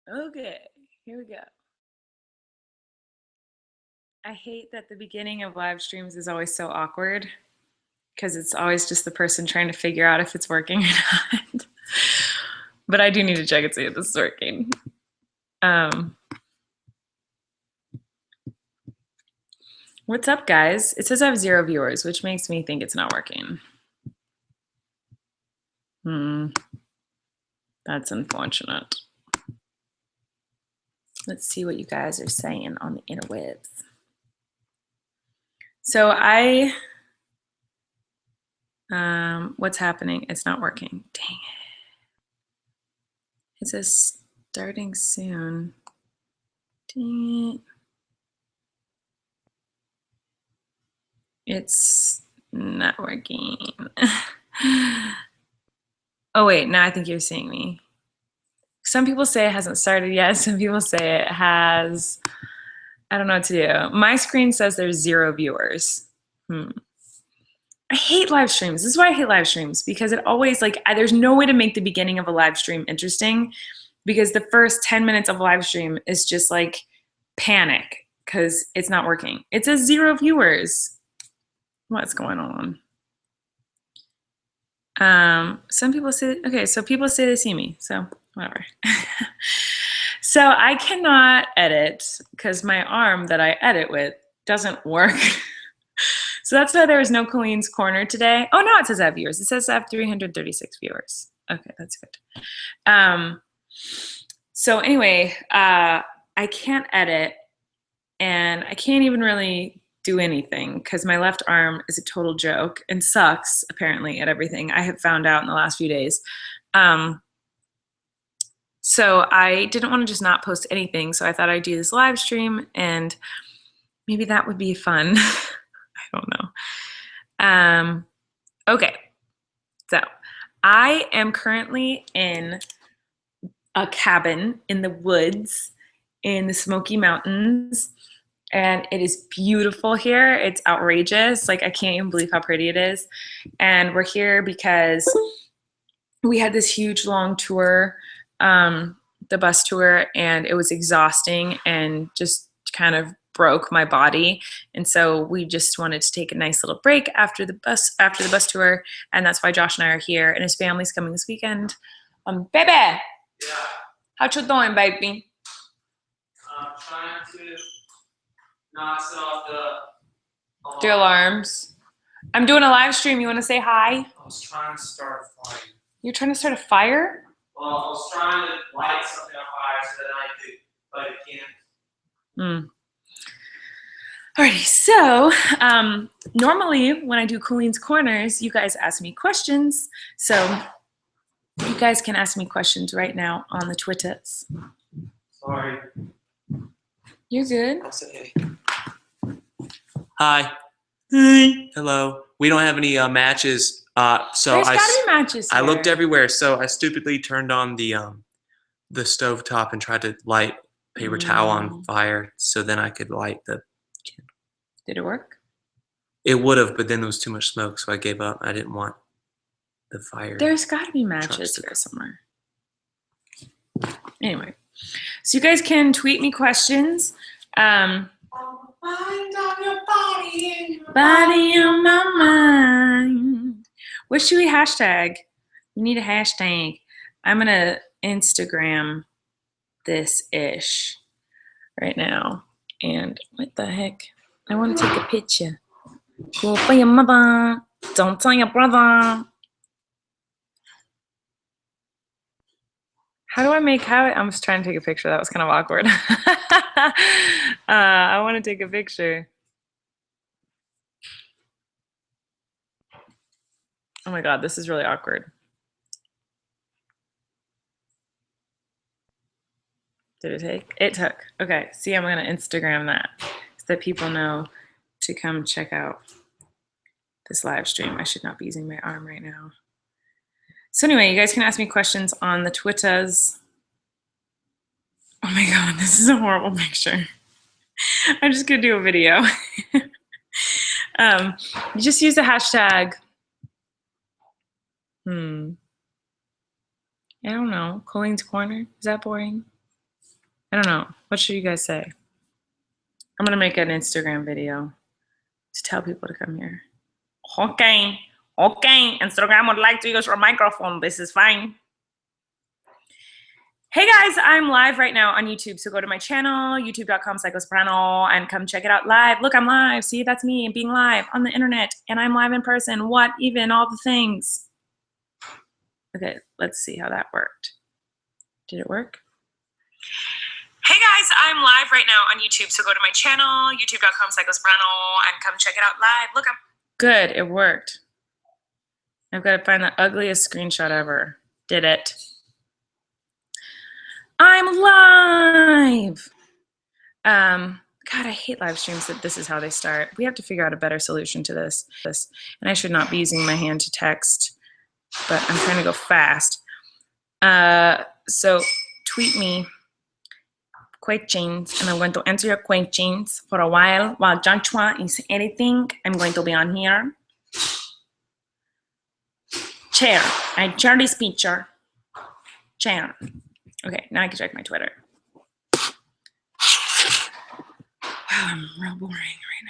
Okay, here we go. I hate that the beginning of live streams is always so awkward because it's always just the person trying to figure out if it's working or not. But I do need to check and see if this is working. What's up, guys? It says I have 0 viewers, which makes me think it's not working. That's unfortunate. Let's see what you guys are saying on the interwebs. So what's happening? It's not working. Dang it. It says starting soon. Dang it. It's not working. Oh wait, now I think you're seeing me. Some people say it hasn't started yet. Some people say it has. I don't know what to do. My screen says there's 0 viewers. I hate live streams. This is why I hate live streams, because it always, like, there's no way to make the beginning of a live stream interesting, because the first 10 minutes of a live stream is just like panic because it's not working. It says 0 viewers. What's going on? Some people say, okay, so people say they see me, so whatever. So I cannot edit because my arm that I edit with doesn't work. So that's why there was no Colleen's Corner today. Oh no, it says I have viewers. It says I have 336 viewers. Okay, that's good. So anyway, I can't edit, and I can't even really do anything because my left arm is a total joke and sucks apparently at everything I have found out in the last few days. So I didn't want to just not post anything, so I thought I'd do this live stream and maybe that would be fun. I don't know. Okay, so I am currently in a cabin in the woods in the Smoky Mountains, and it is beautiful here. It's outrageous. Like, I can't even believe how pretty it is. And we're here because we had this huge long tour, the bus tour, and it was exhausting and just kind of broke my body. And so we just wanted to take a nice little break after the bus tour, and that's why Josh and I are here, and his family's coming this weekend. Baby! Yeah. How you doing, baby? I'm trying to knock off the alarms. I'm doing a live stream. You want to say hi? I was trying to start a fire. You're trying to start a fire? Well, I was trying to light something on fire so that I could light a candle. Alrighty, so normally when I do Colleen's Corners, you guys ask me questions. So you guys can ask me questions right now on the Twitters. Sorry. You're good. I'll say hey. Hi. Hey. Hello. We don't have any matches. So There's gotta be matches here. I looked everywhere, so I stupidly turned on the stovetop and tried to light paper towel on fire, so then I could light the candle. Did it work? It would have, but then there was too much smoke, so I gave up. I didn't want the fire. There's got to be matches here somewhere. Anyway, so you guys can tweet me questions. Body on my mind. What should we hashtag? We need a hashtag. I'm gonna Instagram this-ish right now. And what the heck? I want to take a picture. Go for your mother. Don't tell your brother. How do I make, I was trying to take a picture. That was kind of awkward. I want to take a picture. Oh my God, this is really awkward. Did it take? It took. Okay, see, I'm going to Instagram that so that people know to come check out this live stream. I should not be using my arm right now. So anyway, you guys can ask me questions on the Twitters. Oh my God, this is a horrible picture. I'm just gonna do a video. You just use the hashtag. I don't know. Colleen's Corner. Is that boring? I don't know. What should you guys say? I'm gonna make an Instagram video to tell people to come here. Okay, Instagram would like to use your microphone. This is fine. Hey guys, I'm live right now on YouTube, so go to my channel, youtube.com/psychosoprano, and come check it out live. Look, I'm live. See, that's me being live on the internet, and I'm live in person. What even? All the things. Okay, let's see how that worked. Did it work? Hey guys, I'm live right now on YouTube, so go to my channel, youtube.com/psychosoprano, and come check it out live. Look, I'm good. It worked. I've got to find the ugliest screenshot ever. Did it? I'm live. God, I hate live streams that this is how they start. We have to figure out a better solution to this. And I should not be using my hand to text, but I'm trying to go fast. So tweet me questions, and I'm going to answer your questions for a while Joshua is editing. I'm going to be on here. Chair. I chair this picture. Chair. Okay, now I can check my Twitter. Wow, I'm real boring right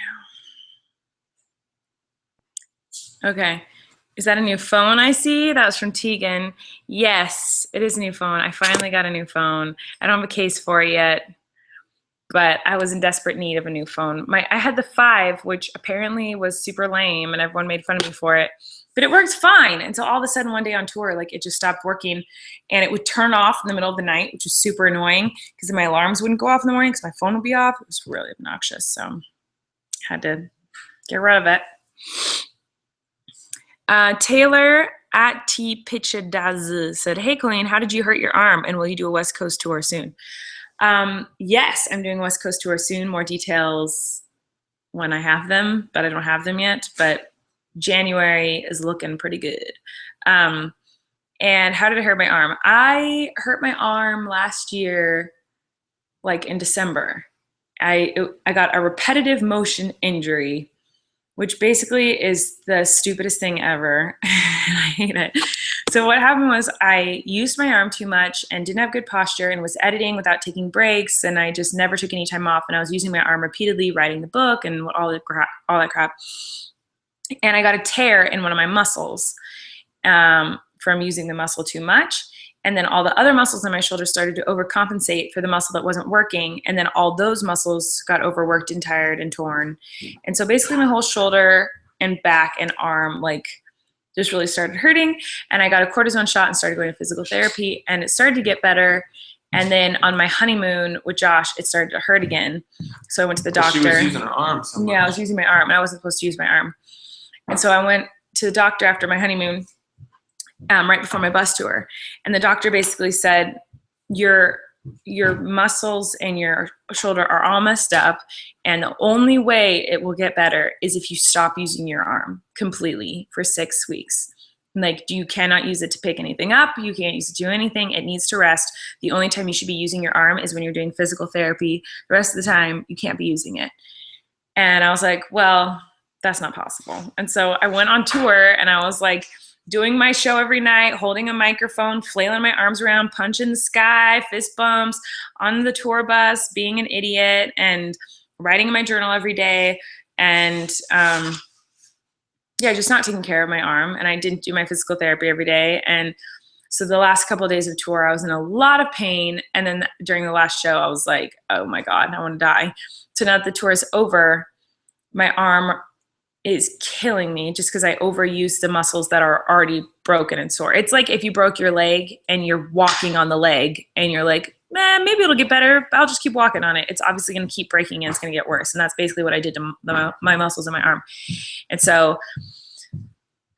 now. Okay, is that a new phone I see? That was from Tegan. Yes, it is a new phone. I finally got a new phone. I don't have a case for it yet, but I was in desperate need of a new phone. I had the 5, which apparently was super lame, and everyone made fun of me for it. But it works fine until all of a sudden one day on tour, like it just stopped working, and it would turn off in the middle of the night, which was super annoying because my alarms wouldn't go off in the morning because my phone would be off. It was really obnoxious, so I had to get rid of it. Taylor at T Pitchadaz said, "Hey Colleen, how did you hurt your arm, and will you do a West Coast tour soon?" Yes, I'm doing a West Coast tour soon. More details when I have them, but I don't have them yet. But January is looking pretty good. And how did I hurt my arm? I hurt my arm last year, like in December. I got a repetitive motion injury, which basically is the stupidest thing ever. I hate it. So what happened was I used my arm too much and didn't have good posture and was editing without taking breaks, and I just never took any time off, and I was using my arm repeatedly, writing the book and all that crap. And I got a tear in one of my muscles from using the muscle too much. And then all the other muscles in my shoulder started to overcompensate for the muscle that wasn't working. And then all those muscles got overworked and tired and torn. And so basically my whole shoulder and back and arm like just really started hurting. And I got a cortisone shot and started going to physical therapy, and it started to get better. And then on my honeymoon with Josh, it started to hurt again. So I went to the doctor. She was using her arm so much. Yeah, I was using my arm, and I wasn't supposed to use my arm. And so I went to the doctor after my honeymoon, right before my bus tour. And the doctor basically said, your muscles and your shoulder are all messed up, and the only way it will get better is if you stop using your arm completely for 6 weeks. Like, you cannot use it to pick anything up. You can't use it to do anything. It needs to rest. The only time you should be using your arm is when you're doing physical therapy. The rest of the time, you can't be using it. And I was like, well, that's not possible. And so I went on tour, and I was like doing my show every night, holding a microphone, flailing my arms around, punching the sky, fist bumps on the tour bus, being an idiot, and writing in my journal every day. And yeah, just not taking care of my arm. And I didn't do my physical therapy every day. And so the last couple of days of tour, I was in a lot of pain. And then during the last show, I was like, oh my God, I want to die. So now that the tour is over, my arm is killing me just because I overuse the muscles that are already broken and sore. It's like if you broke your leg and you're walking on the leg and you're like, maybe it'll get better, I'll just keep walking on it. It's obviously going to keep breaking and it's going to get worse. And that's basically what I did to my muscles in my arm. And so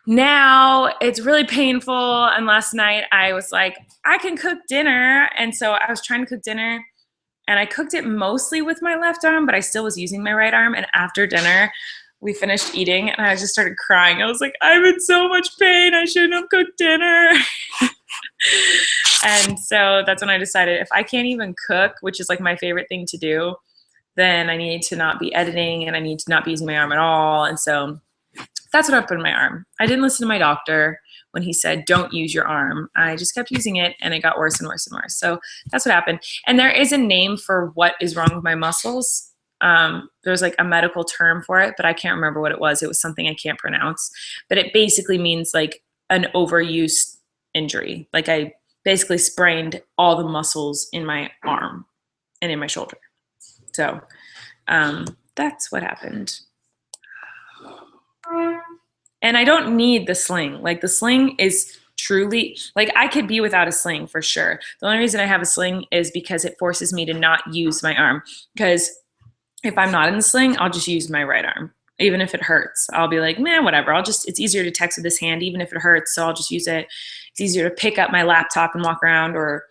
now it's really painful. And last night I was like, I can cook dinner. And so I was trying to cook dinner, and I cooked it mostly with my left arm, but I still was using my right arm. And after dinner, we finished eating, and I just started crying. I was like, I'm in so much pain. I shouldn't have cooked dinner. And so that's when I decided if I can't even cook, which is like my favorite thing to do, then I need to not be editing, and I need to not be using my arm at all. And so that's what I put in my arm. I didn't listen to my doctor, when he said, don't use your arm. I just kept using it and it got worse and worse and worse. So that's what happened. And there is a name for what is wrong with my muscles. There's like a medical term for it, but I can't remember what it was. It was something I can't pronounce, but it basically means like an overuse injury. Like I basically sprained all the muscles in my arm and in my shoulder. So that's what happened. And I don't need the sling. Like the sling is truly, like I could be without a sling for sure. The only reason I have a sling is because it forces me to not use my arm. Because if I'm not in the sling, I'll just use my right arm. Even if it hurts, I'll be like, man, whatever. It's easier to text with this hand, even if it hurts. So I'll just use it. It's easier to pick up my laptop and walk around, or,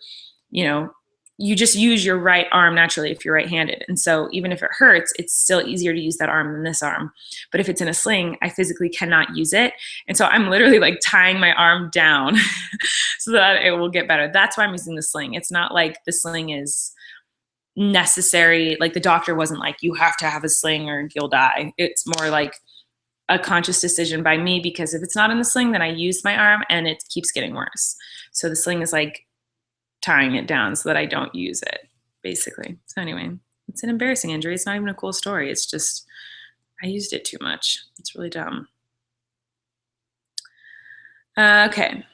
you know, you just use your right arm naturally if you're right-handed. And so even if it hurts, it's still easier to use that arm than this arm. But if it's in a sling, I physically cannot use it. And so I'm literally like tying my arm down so that it will get better. That's why I'm using the sling. It's not like the sling is necessary. Like the doctor wasn't like, you have to have a sling or you'll die. It's more like a conscious decision by me, because if it's not in the sling, then I use my arm and it keeps getting worse. So the sling is like tying it down so that I don't use it, basically. So anyway, it's an embarrassing injury. It's not even a cool story. It's just, I used it too much. It's really dumb. Okay.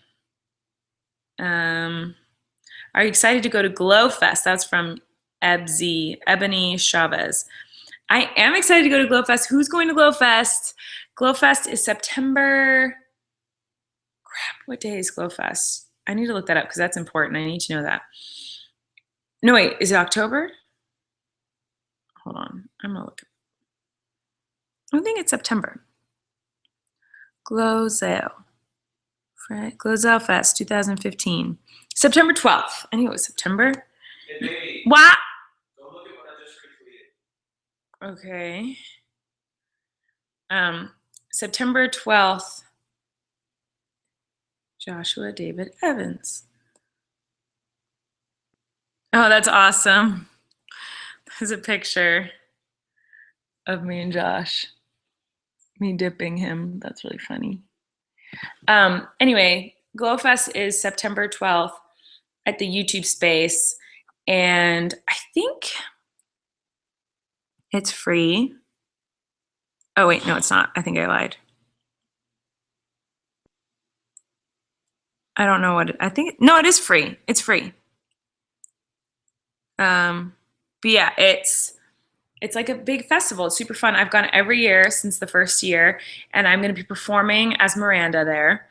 Are you excited to go to Glow Fest? That's from Ebony Chavez. I am excited to go to Glow Fest. Who's going to Glow Fest? Glow Fest is September. Crap, what day is Glow Fest? I need to look that up because that's important. I need to know that. No, wait, is it October? Hold on, I'm gonna look. I think it's September. Glozell. Right? Glozell Fest 2015. September 12th. I knew it was September. What? Go look at what I just retweeted. Okay. September 12th. Joshua David Evans. Oh, that's awesome. There's a picture of me and Josh. Me dipping him. That's really funny. Anyway, GlowFest is September 12th at the YouTube space. And I think it's free. Oh, wait, no, it's not. I think I lied. I don't know what I think. No, it is free. It's free. But yeah, it's like a big festival. It's super fun. I've gone every year since the first year, and I'm going to be performing as Miranda there.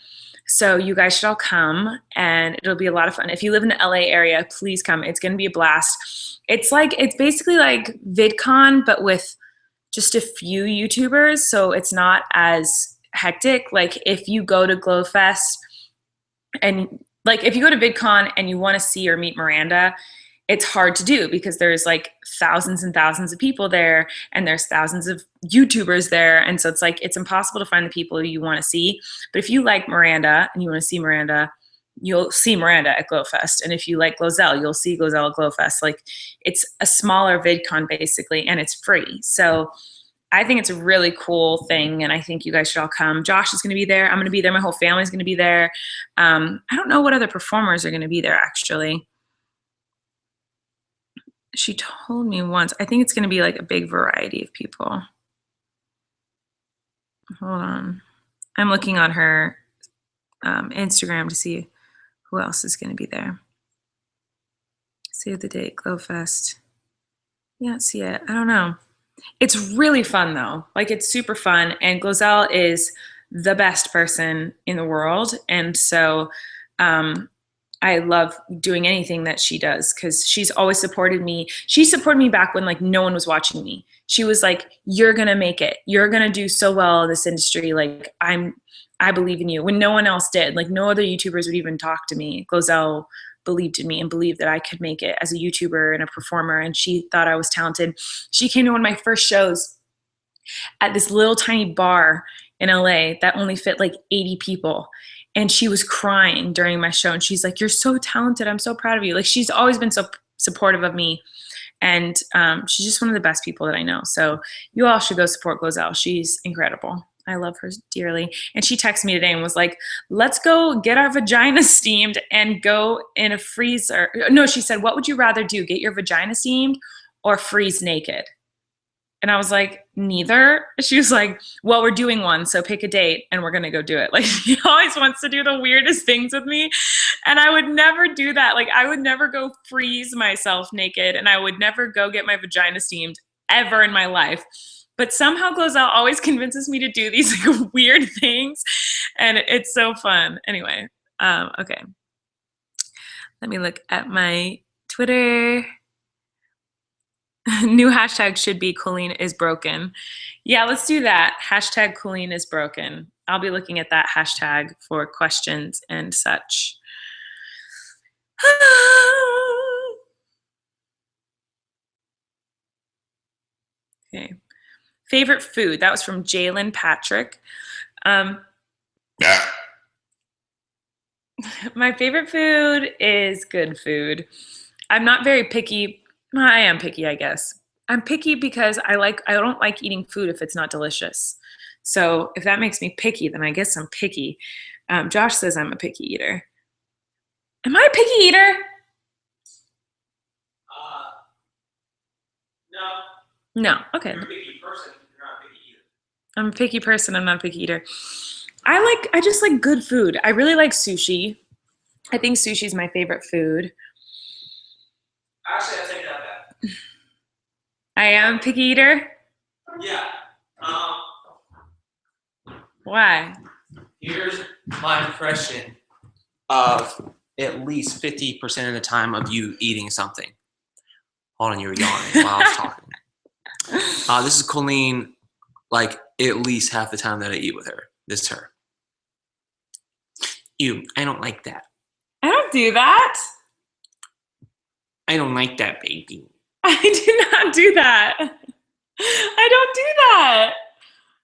So you guys should all come, and it'll be a lot of fun. If you live in the LA area, please come. It's going to be a blast. It's basically like VidCon, but with just a few YouTubers. So it's not as hectic. Like if you go to GlowFest, and like if you go to VidCon and you want to see or meet Miranda, it's hard to do because there's like thousands and thousands of people there, and there's thousands of YouTubers there. And so it's like, it's impossible to find the people you want to see. But if you like Miranda and you want to see Miranda, you'll see Miranda at GlowFest. And if you like Glozell, you'll see Glozell at GlowFest. Like it's a smaller VidCon basically, and it's free. So I think it's a really cool thing, and I think you guys should all come. Josh is going to be there. I'm going to be there. My whole family's going to be there. I don't know what other performers are going to be there, actually. She told me once. I think it's going to be like a big variety of people. Hold on. I'm looking on her Instagram to see who else is going to be there. Save the date, GlowFest. Yeah, see it. I don't know. It's really fun though. Like it's super fun, and Glozell is the best person in the world, and so I love doing anything that she does because she's always supported me. She supported me back when like no one was watching me. She was like, "You're gonna make it. You're gonna do so well in this industry. Like I believe in you." When no one else did, like no other YouTubers would even talk to me. Glozell believed in me and believed that I could make it as a YouTuber and a performer, and she thought I was talented. She came to one of my first shows at this little tiny bar in LA that only fit like 80 people, and she was crying during my show, and she's like, "You're so talented. I'm so proud of you." Like she's always been so supportive of me, and she's just one of the best people that I know. So you all should go support Glozell. She's incredible. I love her dearly. And she texted me today and was like, let's go get our vagina steamed and go in a freezer. No, she said, what would you rather do? Get your vagina steamed or freeze naked? And I was like, neither. She was like, well, we're doing one, so pick a date and we're going to go do it. Like, she always wants to do the weirdest things with me. And I would never do that. Like, I would never go freeze myself naked, and I would never go get my vagina steamed ever in my life. But somehow Glozell always convinces me to do these like weird things, and it's so fun. Anyway, okay. Let me look at my Twitter. New hashtag should be Colleen is broken. Yeah, let's do that. Hashtag Colleen is broken. I'll be looking at that hashtag for questions and such. Okay. Favorite food. That was from Jalen Patrick. Yeah. My favorite food is good food. I'm not very picky. Well, I am picky, I guess. I'm picky because I don't like eating food if it's not delicious. So if that makes me picky, then I guess I'm picky. Josh says I'm a picky eater. Am I a picky eater? No. No. Okay. You're a picky person. You're not a picky eater. I'm a picky person. I'm not a picky eater. I just like good food. I really like sushi. I think sushi is my favorite food. Actually, I take that back. I am a picky eater. Yeah. Why? Here's my impression of at least 50% of the time of you eating something. Hold on, you were yawning while I was talking. This is Colleen, like at least half the time that I eat with her. This is her. I don't like that. I don't do that. I don't like that, baby. I do not do that. I don't do that.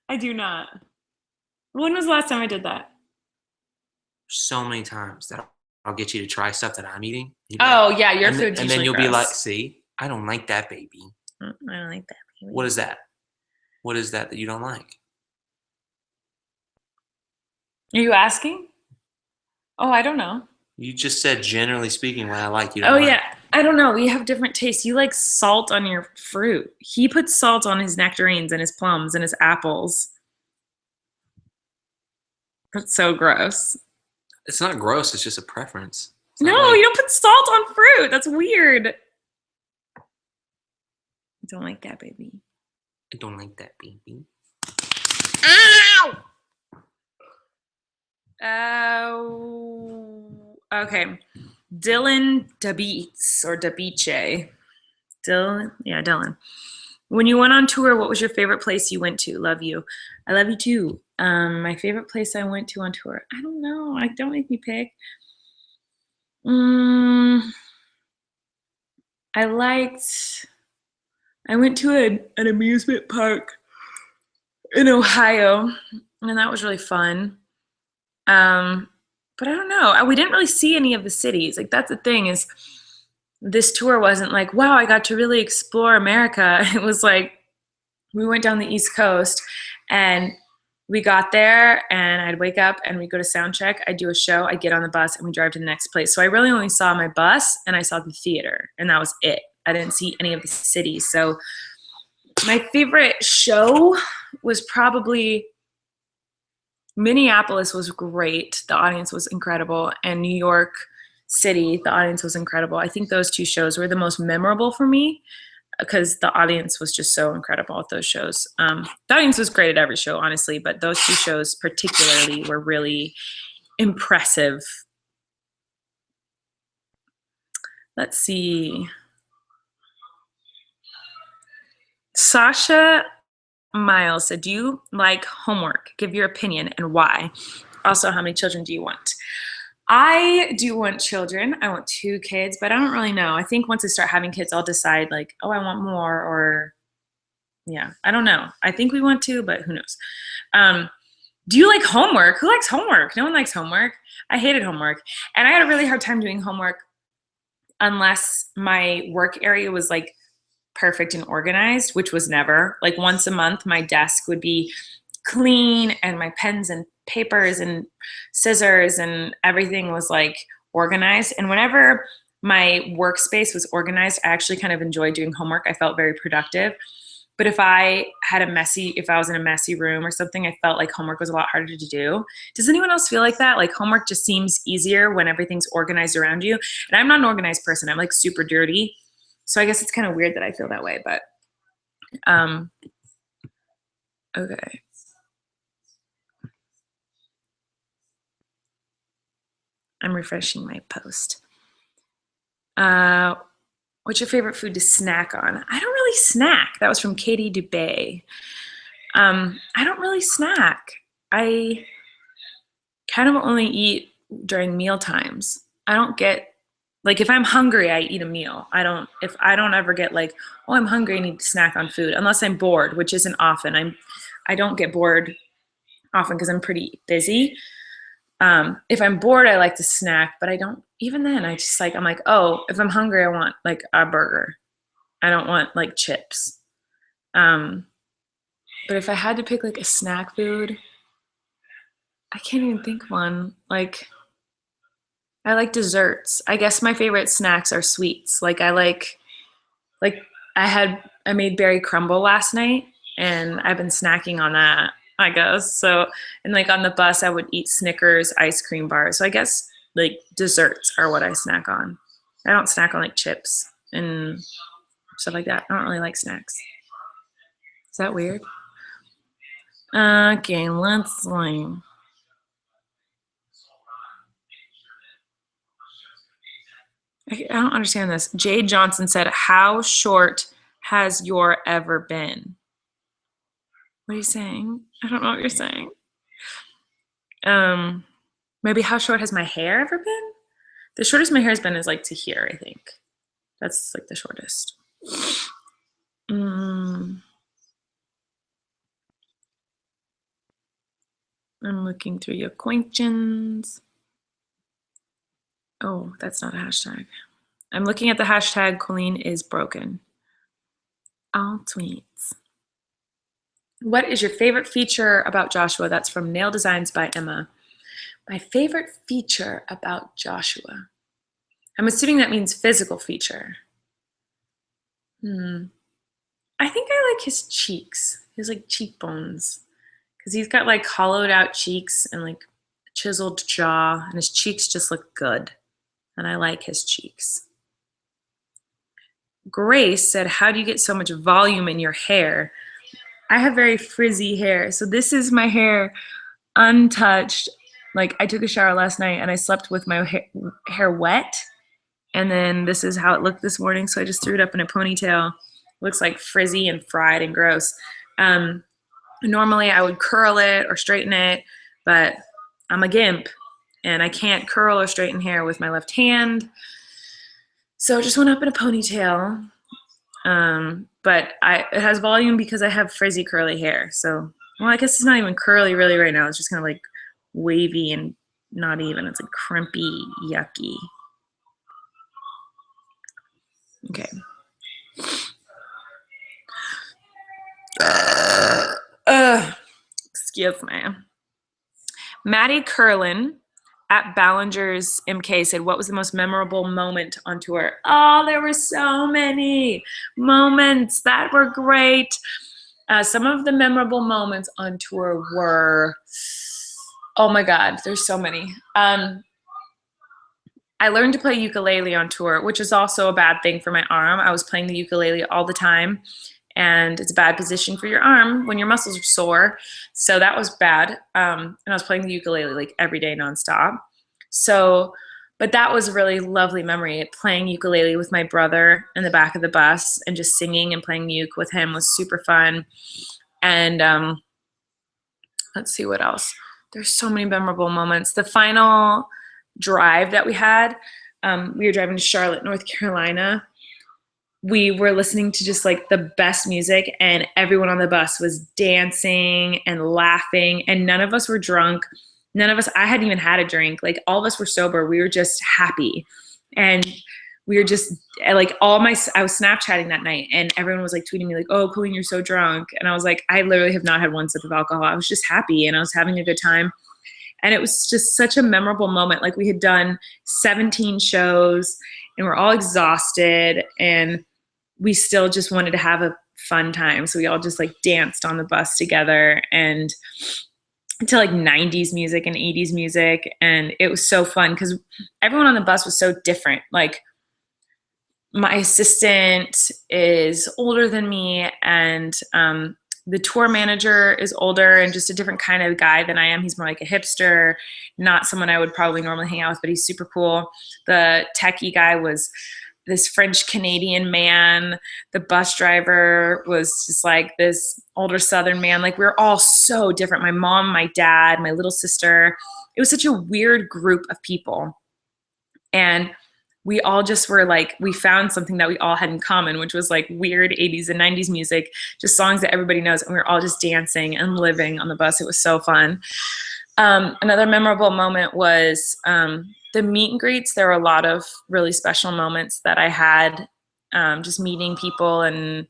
I do not. When was the last time I did that? So many times that I'll get you to try stuff that I'm eating. Oh, yeah, your food's and usually then you'll gross. be like, see, I don't like that, baby. I don't like that, baby. What is that? What is that you don't like? Are you asking? Oh, I don't know. You just said, generally speaking, what I like, you don't Oh, like. yeah. I don't know. We have different tastes. You like salt on your fruit. He puts salt on his nectarines and his plums and his apples. That's so gross. It's not gross. It's just a preference. It's No, not like- you don't put salt on fruit. That's weird. I don't like that, baby. I don't like that, baby. Ow! Oh, okay. Dylan Dabeats or Dabiche. Dylan. When you went on tour, what was your favorite place you went to? Love you. I love you too. My favorite place I went to on tour. I don't know. Don't make me pick. I went to an amusement park in Ohio, and that was really fun. But I don't know. We didn't really see any of the cities. Like, that's the thing, is this tour wasn't like, wow, I got to really explore America. It was like, we went down the East Coast and we got there, and I'd wake up and we'd go to sound check. I'd do a show. I'd get on the bus and we drive to the next place. So I really only saw my bus and I saw the theater, and that was it. I didn't see any of the cities. So my favorite show was probably Minneapolis was great. The audience was incredible. And New York City, the audience was incredible. I think those two shows were the most memorable for me because the audience was just so incredible at those shows. The audience was great at every show, honestly, but those two shows particularly were really impressive. Let's see. Sasha Miles said, do you like homework? Give your opinion and why. Also, how many children do you want? I do want children. I want 2 kids, but I don't really know. I think once I start having kids, I'll decide like, oh, I want more, or yeah, I don't know. I think we want 2, but who knows? Do you like homework? Who likes homework? No one likes homework. I hated homework. And I had a really hard time doing homework unless my work area was like perfect and organized, which was never. Like once a month, my desk would be clean, and my pens and papers and scissors and everything was like organized. And whenever my workspace was organized, I actually kind of enjoyed doing homework. I felt very productive. But if I was in a messy room or something, I felt like homework was a lot harder to do. Does anyone else feel like that? Like homework just seems easier when everything's organized around you. And I'm not an organized person. I'm like super dirty. So I guess it's kind of weird that I feel that way, but okay. I'm refreshing my post. What's your favorite food to snack on? I don't really snack. That was from Katie Dubay. I don't really snack. I kind of only eat during meal times. I don't get, like, if I'm hungry, I eat a meal. If I don't ever get like, oh, I'm hungry, I need to snack on food, unless I'm bored, which isn't often. I don't get bored often because I'm pretty busy. If I'm bored, I like to snack, but I don't, even then, I'm like, oh, if I'm hungry, I want like a burger. I don't want like chips. But if I had to pick like a snack food, I can't even think of one. Like, I like desserts. I guess my favorite snacks are sweets. I made berry crumble last night and I've been snacking on that, I guess. So, and like on the bus, I would eat Snickers ice cream bars. So I guess like desserts are what I snack on. I don't snack on like chips and stuff like that. I don't really like snacks. Is that weird? Okay, let's see. I don't understand this. Jade Johnson said, how short has your ever been? What are you saying? I don't know what you're saying. Maybe how short has my hair ever been? The shortest my hair has been is like to here, I think. That's like the shortest. I'm looking through your questions. Oh, that's not a hashtag. I'm looking at the hashtag Colleen is broken. All tweets. What is your favorite feature about Joshua? That's from Nail Designs by Emma. My favorite feature about Joshua. I'm assuming that means physical feature. I think I like his cheeks. His like cheekbones. Because he's got like hollowed out cheeks and like chiseled jaw, and his cheeks just look good. And I like his cheeks. Grace said, how do you get so much volume in your hair? I have very frizzy hair. So this is my hair untouched. Like I took a shower last night and I slept with my hair wet. And then this is how it looked this morning. So I just threw it up in a ponytail. Looks like frizzy and fried and gross. Normally I would curl it or straighten it, but I'm a gimp and I can't curl or straighten hair with my left hand. So I just went up in a ponytail. But it has volume because I have frizzy curly hair. So, well, I guess it's not even curly really right now. It's just kind of like wavy and not even. It's like crimpy, yucky. Okay. Excuse me. Maddie Curlin at Ballinger's MK said, what was the most memorable moment on tour? Oh, there were so many moments that were great. Some of the memorable moments on tour were, oh my God, there's so many. I learned to play ukulele on tour, which is also a bad thing for my arm. I was playing the ukulele all the time, and it's a bad position for your arm when your muscles are sore. So that was bad. And I was playing the ukulele like every day nonstop. So, but that was a really lovely memory. Playing ukulele with my brother in the back of the bus and just singing and playing uke with him was super fun. And let's see what else. There's so many memorable moments. The final drive that we had, we were driving to Charlotte, North Carolina. We were listening to just like the best music, and everyone on the bus was dancing and laughing, and none of us were drunk. None of us, I hadn't even had a drink. Like all of us were sober. We were just happy. And we were just like I was Snapchatting that night and everyone was like tweeting me like, oh, Colleen, you're so drunk. And I was like, I literally have not had one sip of alcohol. I was just happy and I was having a good time. And it was just such a memorable moment. Like we had done 17 shows and we're all exhausted and we still just wanted to have a fun time. So we all just like danced on the bus together and to like 90s music and 80s music. And it was so fun because everyone on the bus was so different. Like my assistant is older than me and the tour manager is older and just a different kind of guy than I am. He's more like a hipster, not someone I would probably normally hang out with, but he's super cool. The techie guy was this French Canadian man. The bus driver was just like this older Southern man. Like we were all so different. My mom, my dad, my little sister. It was such a weird group of people. And we all just were like, we found something that we all had in common, which was like weird 80s and 90s music, just songs that everybody knows. And we were all just dancing and living on the bus. It was so fun. Another memorable moment was the meet and greets. There were a lot of really special moments that I had, just meeting people and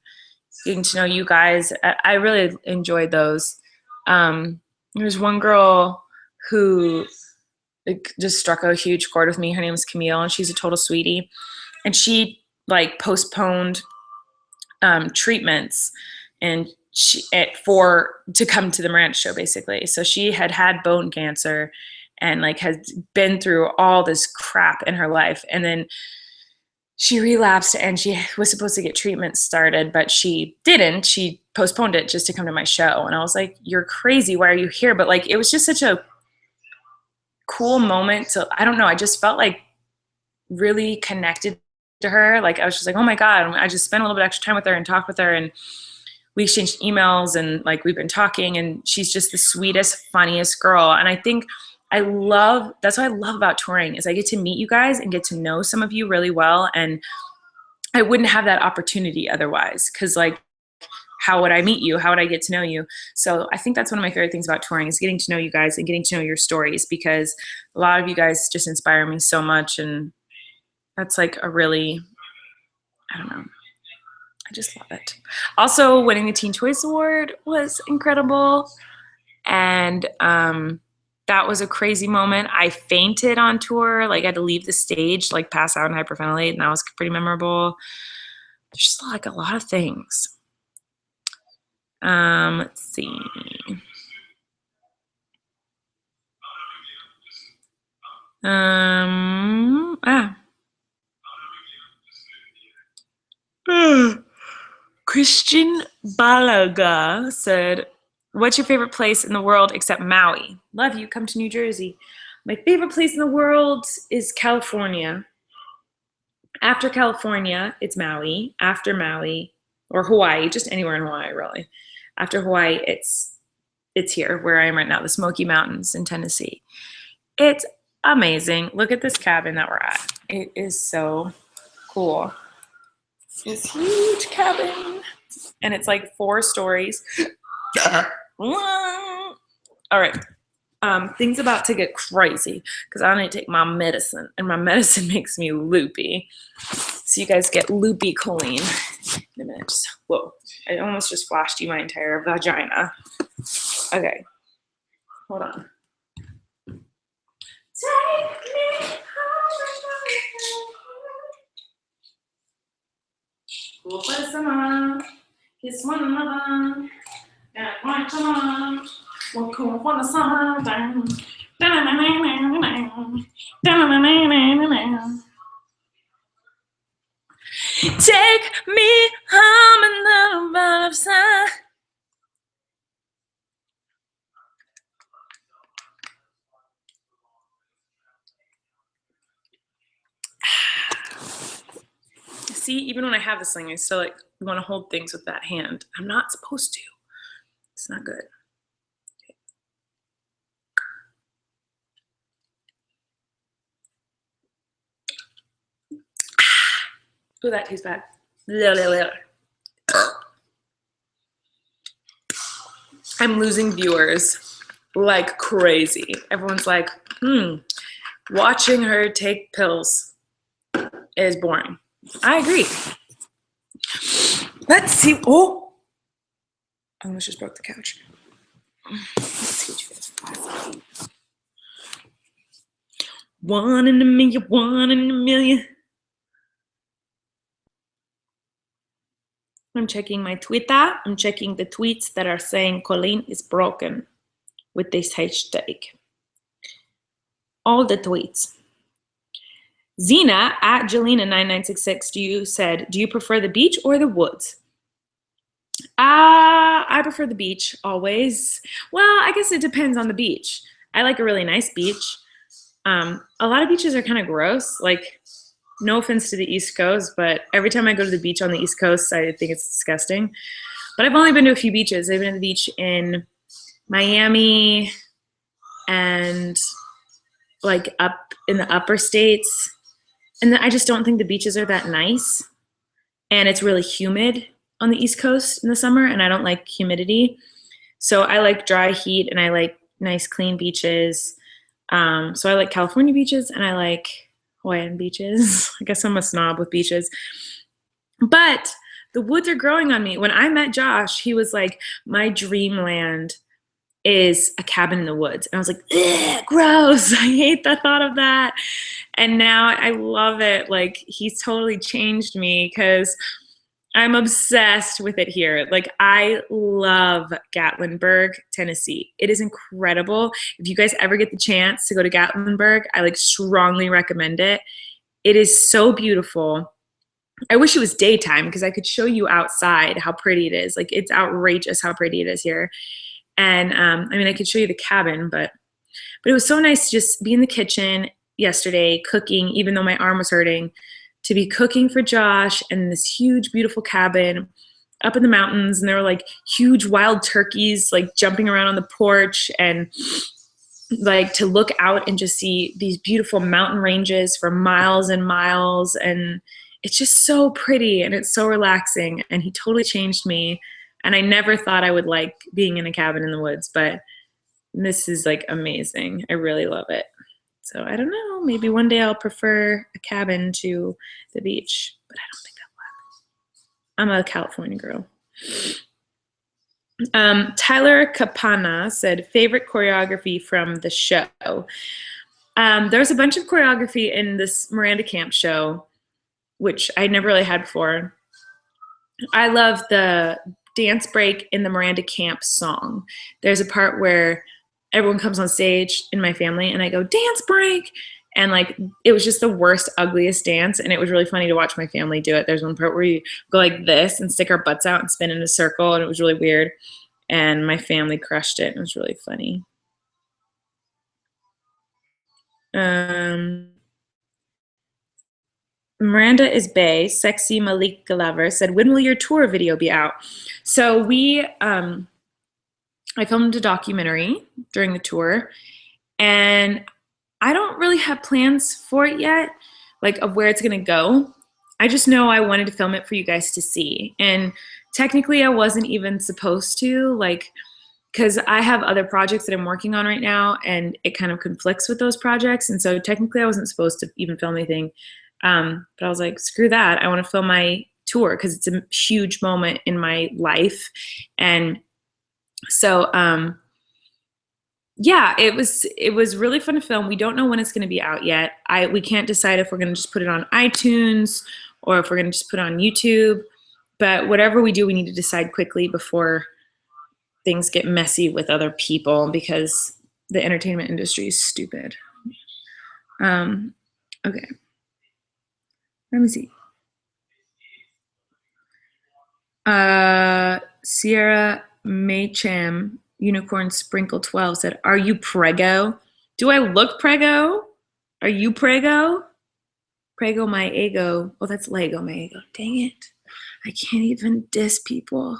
getting to know you guys. I really enjoyed those. There's one girl who just struck a huge chord with me. Her name is Camille, and she's a total sweetie. And she like postponed treatments and to come to the Miranda show, basically. So she had bone cancer and like has been through all this crap in her life. And then she relapsed and she was supposed to get treatment started, but she didn't. She postponed it just to come to my show. And I was like, you're crazy. Why are you here? But like, it was just such a cool moment. So I don't know. I just felt like really connected to her. Like I was just like, oh my God. I just spent a little bit extra time with her and talked with her and we exchanged emails and like we've been talking and she's just the sweetest, funniest girl. And I think that's what I love about touring is I get to meet you guys and get to know some of you really well. And I wouldn't have that opportunity otherwise. Cause like, how would I meet you? How would I get to know you? So I think that's one of my favorite things about touring is getting to know you guys and getting to know your stories because a lot of you guys just inspire me so much. And that's like a really, I don't know. I just love it. Also, winning the Teen Choice Award was incredible. And that was a crazy moment. I fainted on tour. Like I had to leave the stage, like pass out and hyperventilate. And that was pretty memorable. There's just like a lot of things. Let's see. Christian Balaga said, what's your favorite place in the world except Maui? Love you. Come to New Jersey. My favorite place in the world is California. After California, it's Maui. After Maui, or Hawaii, just anywhere in Hawaii, really. After Hawaii, it's here where I am right now, the Smoky Mountains in Tennessee. It's amazing. Look at this cabin that we're at. It is so cool. This huge cabin, and it's like 4 stories. All right. Things about to get crazy because I need to take my medicine, and my medicine makes me loopy. So you guys get loopy Colleen in a minute. Whoa, I almost just flashed you my entire vagina. Okay, hold on. Take me home. Cool for the summer, kiss one another, and watch them on. We're cool for the summer. Take me home and then about of sun. See, even when I have this thing, I still like want to hold things with that hand. I'm not supposed to. It's not good. Oh, that tastes bad. I'm losing viewers like crazy. Everyone's like, watching her take pills is boring. I agree. Let's see. Oh, I almost just broke the couch. Let's see what you guys have. 1 in a million, 1 in a million. I'm checking my Twitter. I'm checking the tweets that are saying Colleen is broken with this hashtag. All the tweets. Zena at Jelena9966 said, do you prefer the beach or the woods? I prefer the beach always. Well, I guess it depends on the beach. I like a really nice beach. A lot of beaches are kind of gross. Like, no offense to the East Coast, but every time I go to the beach on the East Coast, I think it's disgusting. But I've only been to a few beaches. I've been to the beach in Miami and like up in the upper states. And I just don't think the beaches are that nice. And it's really humid on the East Coast in the summer, and I don't like humidity. So I like dry heat, and I like nice clean beaches. So I like California beaches, and I like Hawaiian beaches. I guess I'm a snob with beaches. But the woods are growing on me. When I met Josh, he was like, my dreamland is a cabin in the woods. And I was like, ugh, gross. I hate the thought of that. And now I love it. Like, he's totally changed me because I'm obsessed with it here. Like, I love Gatlinburg, Tennessee. It is incredible. If you guys ever get the chance to go to Gatlinburg, I like strongly recommend it. It is so beautiful. I wish it was daytime because I could show you outside how pretty it is. Like, it's outrageous how pretty it is here. And I mean, I could show you the cabin, but it was so nice to just be in the kitchen yesterday cooking, even though my arm was hurting, to be cooking for Josh in this huge, beautiful cabin up in the mountains. And there were like huge wild turkeys, like jumping around on the porch, and like to look out and just see these beautiful mountain ranges for miles and miles. And it's just so pretty and it's so relaxing. And he totally changed me. And I never thought I would like being in a cabin in the woods, but this is like amazing. I really love it. So I don't know, maybe one day I'll prefer a cabin to the beach, but I don't think that will happen. I'm a California girl. Tyler Capana said, favorite choreography from the show. There's a bunch of choreography in this Miranda Camp show, which I never really had before. I love the dance break in the Miranda Camp song. There's a part where everyone comes on stage in my family and I go, dance break. And like, it was just the worst, ugliest dance. And it was really funny to watch my family do it. There's one part where you go like this and stick our butts out and spin in a circle. And it was really weird. And my family crushed it. It was really funny. Miranda is Bay, Sexy Malik Glover said, when will your tour video be out? So I filmed a documentary during the tour, and I don't really have plans for it yet, like of where it's gonna go. I just know I wanted to film it for you guys to see. And technically I wasn't even supposed to, like, because I have other projects that I'm working on right now, and it kind of conflicts with those projects. And so technically I wasn't supposed to even film anything. But I was like, screw that. I want to film my tour because it's a huge moment in my life. And so, yeah, it was really fun to film. We don't know when it's going to be out yet. We can't decide if we're going to just put it on iTunes or if we're going to just put it on YouTube. But whatever we do, we need to decide quickly before things get messy with other people, because the entertainment industry is stupid. Okay. Let me see. Sierra Maycham Unicorn Sprinkle 12 said, are you prego? Do I look prego? Are you prego? Prego my ego. Oh, that's Lego my ego. Dang it. I can't even diss people.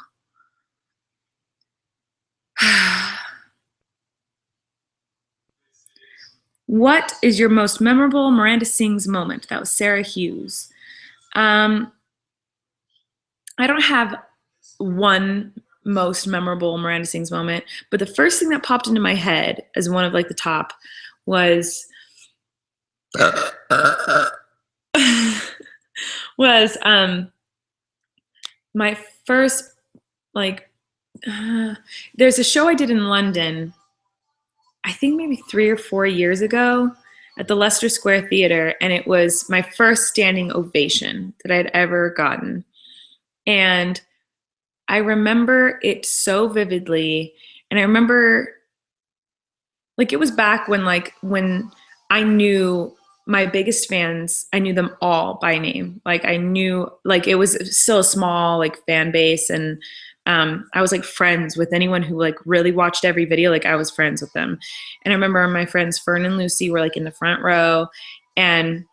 What is your most memorable Miranda Sings moment? That was Sarah Hughes. I don't have one most memorable Miranda Sings moment, but the first thing that popped into my head as one of like the top was was my first, like, there's a show I did in London, I think maybe 3 or 4 years ago at the Leicester Square Theater, and it was my first standing ovation that I'd ever gotten. And I remember it so vividly. And I remember, like, it was back when I knew my biggest fans, I knew them all by name. Like, I knew, like, it was still a small, like, fan base. And I was, like, friends with anyone who, like, really watched every video. Like, I was friends with them. And I remember my friends Fern and Lucy were, like, in the front row. And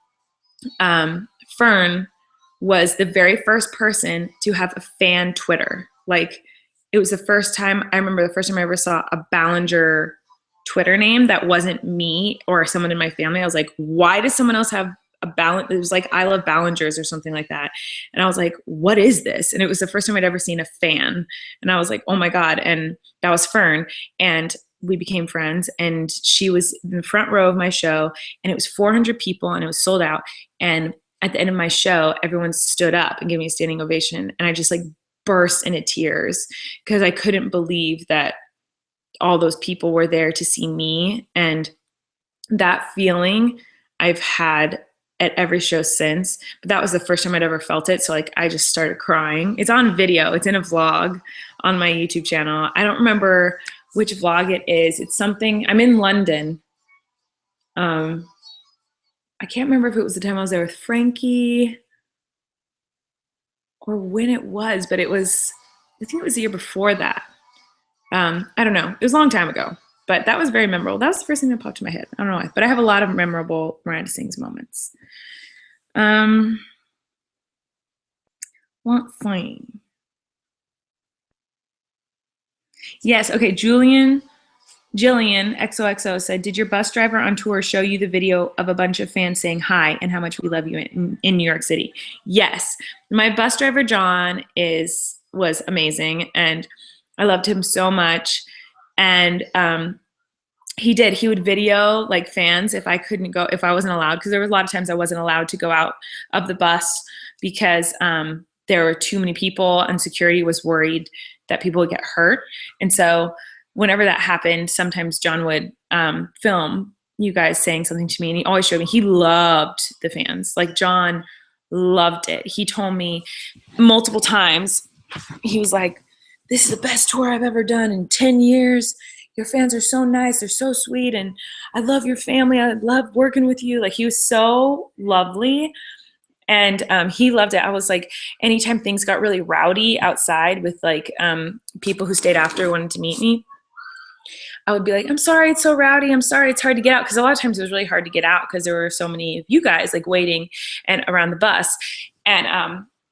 Fern was the very first person to have a fan Twitter. Like, it was the first time, I remember the first time I ever saw a Ballinger Twitter name that wasn't me or someone in my family. I was like, why does someone else have a Ballinger? It was like, I love Ballingers or something like that. And I was like, what is this? And it was the first time I'd ever seen a fan. And I was like, oh my God. And that was Fern. And we became friends. And she was in the front row of my show. And it was 400 people and it was sold out. And at the end of my show, everyone stood up and gave me a standing ovation. And I just, like, burst into tears because I couldn't believe that all those people were there to see me. And that feeling I've had at every show since, but that was the first time I'd ever felt it. So, like, I just started crying. It's on video. It's in a vlog on my YouTube channel. I don't remember which vlog it is. It's something, I'm in London. I can't remember if it was the time I was there with Frankie or when it was, but it was, I think it was the year before that. I don't know. It was a long time ago, but that was very memorable. That was the first thing that popped in my head. I don't know why, but I have a lot of memorable Miranda Sings moments. What thing? Yes. Okay. Jillian XOXO said, did your bus driver on tour show you the video of a bunch of fans saying hi and how much we love you in New York City? Yes. My bus driver, John, was amazing. And I loved him so much. And he would video, like, fans if I couldn't go, if I wasn't allowed, because there was a lot of times I wasn't allowed to go out of the bus because there were too many people and security was worried that people would get hurt. And so whenever that happened, sometimes John would film you guys saying something to me, and he always showed me. He loved the fans. Like, John loved it. He told me multiple times, he was like, this is the best tour I've ever done in 10 years. Your fans are so nice. They're so sweet. And I love your family. I love working with you. Like, he was so lovely. And he loved it. I was like, anytime things got really rowdy outside with, like, people who stayed after wanted to meet me, I would be like, I'm sorry, it's so rowdy. I'm sorry, it's hard to get out. Because a lot of times it was really hard to get out because there were so many of you guys, like, waiting and around the bus. And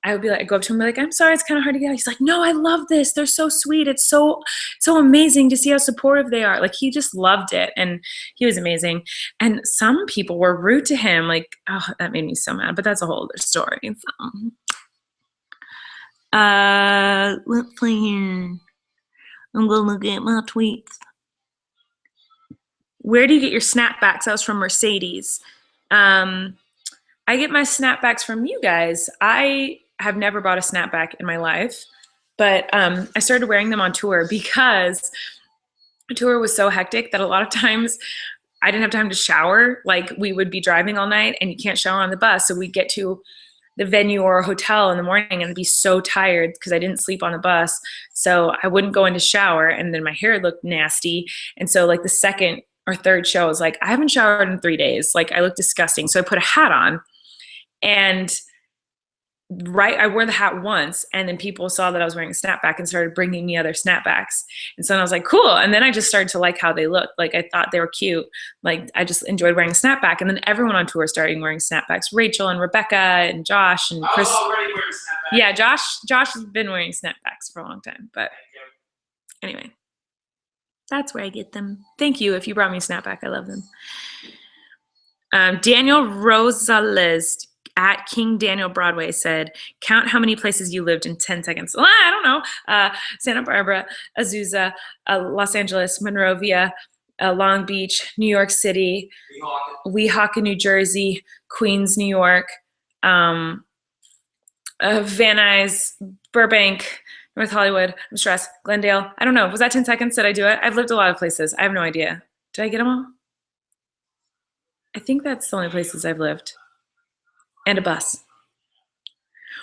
I would be like, I'd go up to him and be like, I'm sorry, it's kind of hard to get out. He's like, no, I love this. They're so sweet. It's so amazing to see how supportive they are. Like, he just loved it. And he was amazing. And some people were rude to him. Like, oh, that made me so mad. But that's a whole other story. So. Let's play here. I'm going to look at my tweets. Where do you get your snapbacks? That was from Mercedes. I get my snapbacks from you guys. I have never bought a snapback in my life, but I started wearing them on tour because the tour was so hectic that a lot of times I didn't have time to shower. Like, we would be driving all night and you can't shower on the bus. So we'd get to the venue or a hotel in the morning and be so tired because I didn't sleep on the bus. So I wouldn't go into shower, and then my hair looked nasty. And so, like, the second or third show, I was like, I haven't showered in 3 days. Like, I look disgusting. So I put a hat on, and I wore the hat once, and then people saw that I was wearing a snapback and started bringing me other snapbacks. And so then I was like, cool. And then I just started to like how they looked. Like, I thought they were cute. Like, I just enjoyed wearing a snapback. And then everyone on tour started wearing snapbacks. Rachel and Rebecca and Josh and Chris. I was already wearing snapbacks. Yeah, Josh has been wearing snapbacks for a long time. But anyway, that's where I get them. Thank you if you brought me a snapback. I love them. Daniel Rosales at King Daniel Broadway said, count how many places you lived in 10 seconds. Well, I don't know. Santa Barbara, Azusa, Los Angeles, Monrovia, Long Beach, New York City, Weehawken, New Jersey, Queens, New York, Van Nuys, Burbank, North Hollywood, I'm stressed, Glendale. I don't know. Was that 10 seconds? Did I do it? I've lived a lot of places. I have no idea. Did I get them all? I think that's the only places I've lived. And a bus.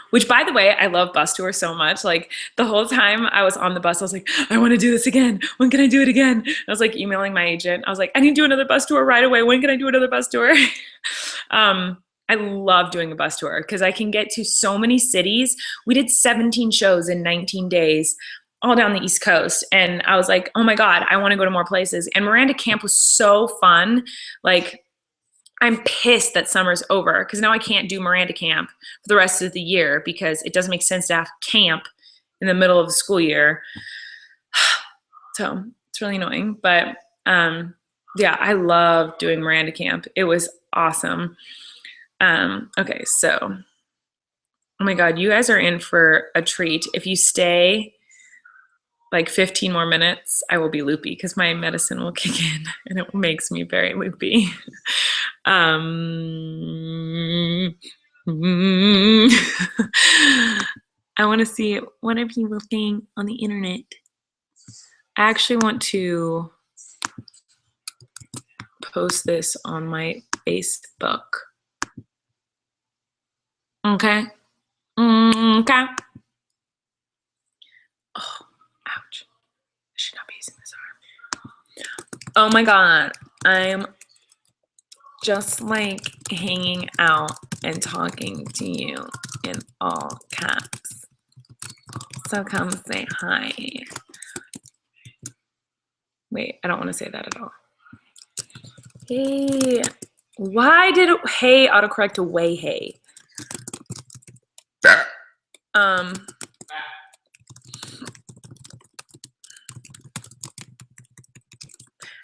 Which, by the way, I love bus tours so much. Like, the whole time I was on the bus, I was like, I want to do this again. When can I do it again? I was like emailing my agent. I was like, I need to do another bus tour right away. When can I do another bus tour? I love doing a bus tour because I can get to so many cities. We did 17 shows in 19 days, all down the East Coast. And I was like, oh my God, I want to go to more places. And Miranda Camp was so fun. Like, I'm pissed that summer's over because now I can't do Miranda Camp for the rest of the year because it doesn't make sense to have camp in the middle of the school year. So it's really annoying. But yeah, I love doing Miranda Camp. It was awesome. Okay, so, oh my God, you guys are in for a treat. If you stay like 15 more minutes, I will be loopy because my medicine will kick in and it makes me very loopy. I want to see what are people saying on the internet. I actually want to post this on my Facebook. Okay. Okay. Oh, ouch. I should not be using this arm. Oh my God. I'm just like hanging out and talking to you in all caps. So come say hi. Wait, I don't want to say that at all. Hey. Why did it, hey autocorrect to way hey?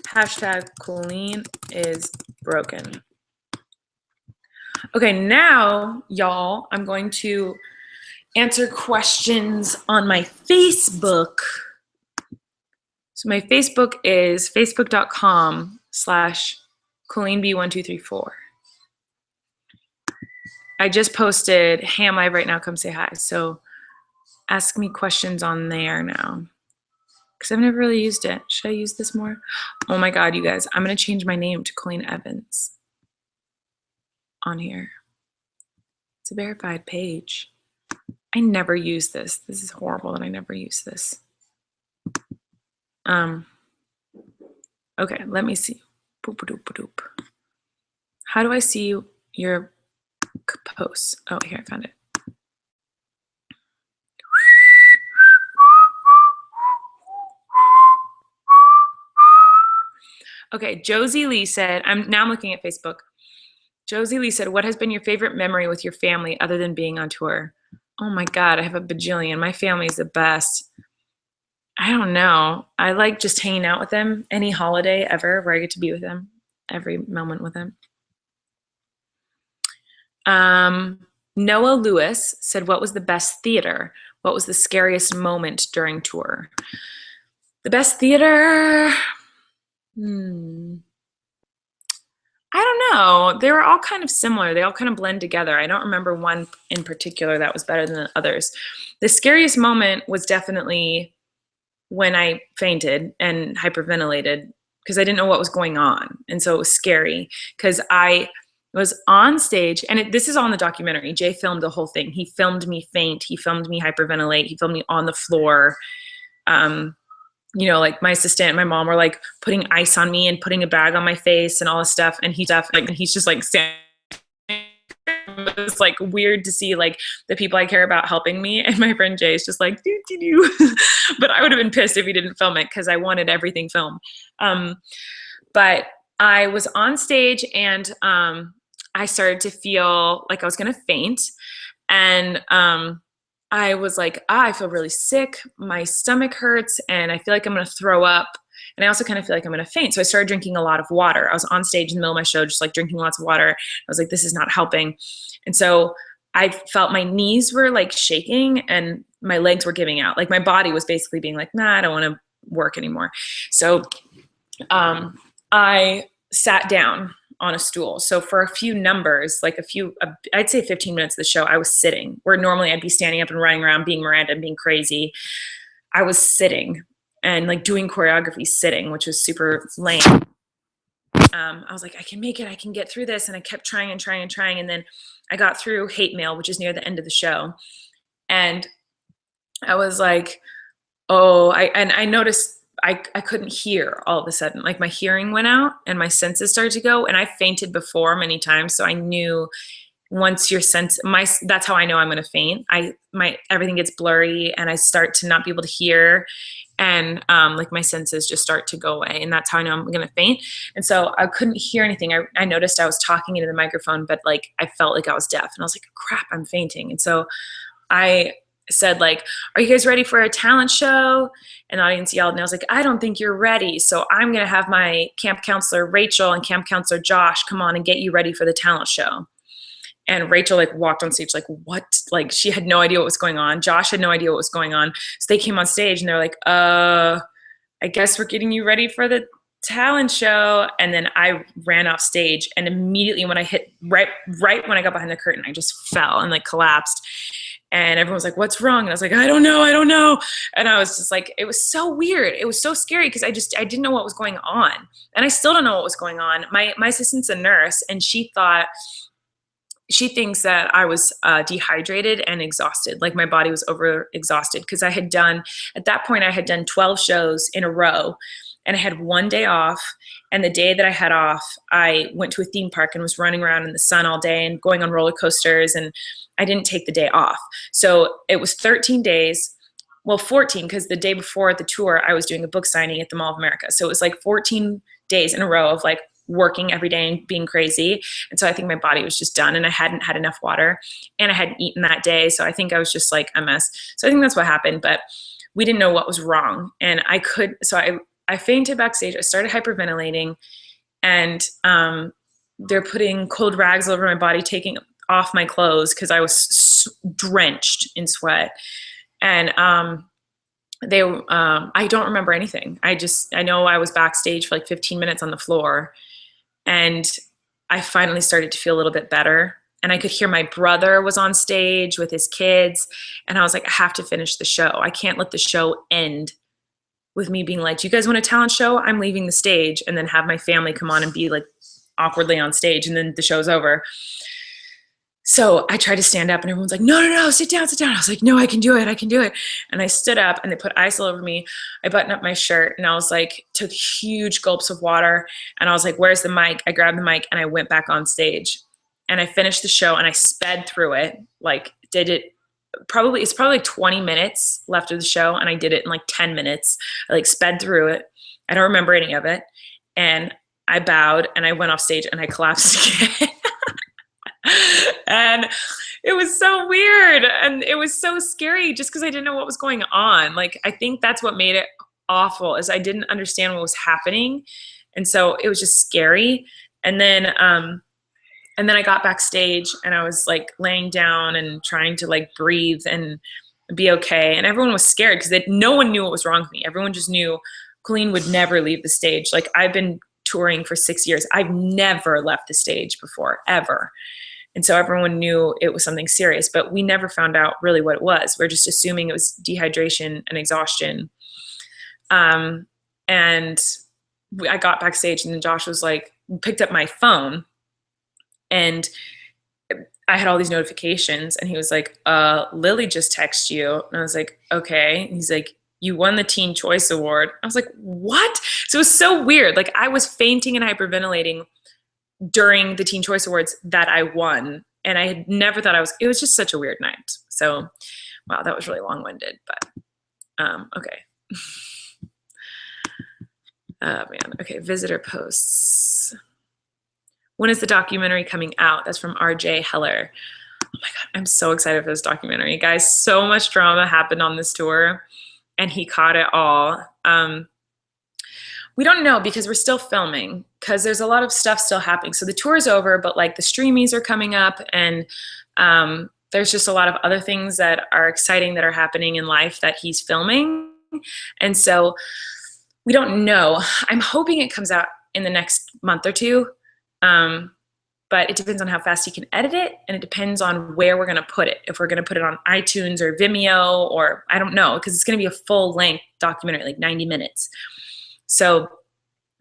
Hashtag Colleen is broken. Okay, now, y'all, I'm going to answer questions on my Facebook. So my Facebook is facebook.com/ColleenB1234. I just posted, hey, I'm live right now, come say hi. So ask me questions on there now. Because I've never really used it. Should I use this more? Oh my God, you guys, I'm going to change my name to Colleen Evans on here. It's a verified page. I never use this. This is horrible that I never use this. Okay, let me see. Boop-a-doop-a-doop. How do I see your posts? Oh, here, I found it. Okay, Josie Lee said, I'm looking at Facebook. Josie Lee said, what has been your favorite memory with your family other than being on tour? Oh my God, I have a bajillion. My family is the best. I don't know. I like just hanging out with them any holiday ever where I get to be with them, every moment with them. Noah Lewis said, what was the best theater? What was the scariest moment during tour? The best theater? I don't know. They were all kind of similar. They all kind of blend together. I don't remember one in particular that was better than the others. The scariest moment was definitely when I fainted and hyperventilated because I didn't know what was going on. And so it was scary because I was on stage, and this is on the documentary. Jay filmed the whole thing. He filmed me faint. He filmed me hyperventilate. He filmed me on the floor. You know, like my assistant and my mom were like putting ice on me and putting a bag on my face and all this stuff. And he's just like standing. It's like weird to see like the people I care about helping me, and my friend Jay is just like doo doo doo. But I would have been pissed if he didn't film it because I wanted everything filmed. But I was on stage and I started to feel like I was gonna faint, and I was like, I feel really sick. My stomach hurts, and I feel like I'm gonna throw up. And I also kind of feel like I'm gonna faint. So I started drinking a lot of water. I was on stage in the middle of my show, just like drinking lots of water. I was like, this is not helping. And so I felt my knees were like shaking and my legs were giving out. Like my body was basically being like, nah, I don't wanna work anymore. So I sat down on a stool. So for a few numbers, like I'd say 15 minutes of the show, I was sitting, where normally I'd be standing up and running around being Miranda and being crazy. I was sitting and like doing choreography sitting, which was super lame. I was like, I can make it, I can get through this. And I kept trying and trying and trying. And then I got through Hate Mail, which is near the end of the show. And I was like, oh, I noticed I couldn't hear all of a sudden. Like my hearing went out and my senses started to go. And I fainted before many times. So I knew once your sense, that's how I know I'm going to faint. Everything gets blurry and I start to not be able to hear. And like my senses just start to go away. And that's how I know I'm going to faint. And so I couldn't hear anything. I noticed I was talking into the microphone, but like I felt like I was deaf. And I was like, crap, I'm fainting. And so I said like, are you guys ready for a talent show? And the audience yelled, and I was like, I don't think you're ready. So I'm going to have my camp counselor, Rachel, and camp counselor, Josh, come on and get you ready for the talent show. And Rachel like walked on stage like, what? Like she had no idea what was going on. Josh had no idea what was going on. So they came on stage and they're like, I guess we're getting you ready for the talent show. And then I ran off stage, and immediately when I hit right when I got behind the curtain, I just fell and like collapsed. And everyone was like, what's wrong? And I was like, I don't know. And I was just like, it was so weird. It was so scary because I didn't know what was going on. And I still don't know what was going on. My assistant's a nurse, and she thinks that I was dehydrated and exhausted. Like my body was over exhausted because at that point I had done 12 shows in a row, and I had one day off. And the day that I had off, I went to a theme park and was running around in the sun all day and going on roller coasters, and I didn't take the day off. So it was 13 days, well, 14, because the day before the tour, I was doing a book signing at the Mall of America. So it was like 14 days in a row of like working every day and being crazy. And so I think my body was just done, and I hadn't had enough water, and I hadn't eaten that day. So I think I was just like a mess. So I think that's what happened, but we didn't know what was wrong. And I fainted backstage. I started hyperventilating, and they're putting cold rags all over my body, taking off my clothes because I was drenched in sweat. And I don't remember anything. I know I was backstage for like 15 minutes on the floor, and I finally started to feel a little bit better. And I could hear my brother was on stage with his kids. And I was like, I have to finish the show. I can't let the show end with me being like, do you guys want a talent show? I'm leaving the stage, and then have my family come on and be like awkwardly on stage, and then the show's over. So I tried to stand up, and everyone's like, no, sit down. I was like, no, I can do it. And I stood up, and they put ice all over me. I buttoned up my shirt, and I was like, took huge gulps of water, and I was like, where's the mic? I grabbed the mic, and I went back on stage, and I finished the show, and I sped through it, like it's probably 20 minutes left of the show, and I did it in like 10 minutes. I like sped through it. I don't remember any of it. And I bowed, and I went off stage, and I collapsed again. And it was so weird, and it was so scary just because I didn't know what was going on. Like, I think that's what made it awful, is I didn't understand what was happening. And so it was just scary. And then I got backstage, and I was like laying down and trying to like breathe and be okay. And everyone was scared because no one knew what was wrong with me. Everyone just knew Colleen would never leave the stage. Like, I've been touring for 6 years. I've never left the stage before, ever. And so everyone knew it was something serious, but we never found out really what it was. We're just assuming it was dehydration and exhaustion. And I got backstage, and then Josh was like, picked up my phone, and I had all these notifications, and he was like, Lily just texted you. And I was like, okay. And he's like, you won the Teen Choice Award. I was like, what? So it was so weird. Like, I was fainting and hyperventilating during the Teen Choice Awards that I won. And I had never thought it was just such a weird night. So, wow, that was really long-winded, but okay. Oh man, okay, visitor posts. When is the documentary coming out? That's from RJ Heller. Oh my God, I'm so excited for this documentary. Guys, so much drama happened on this tour, and he caught it all. We don't know because we're still filming, because there's a lot of stuff still happening. So the tour is over, but like the streamies are coming up, and there's just a lot of other things that are exciting that are happening in life that he's filming. And so we don't know. I'm hoping it comes out in the next month or two. But it depends on how fast you can edit it, and it depends on where we're going to put it. If we're going to put it on iTunes or Vimeo, or I don't know, because it's going to be a full-length documentary, like 90 minutes. So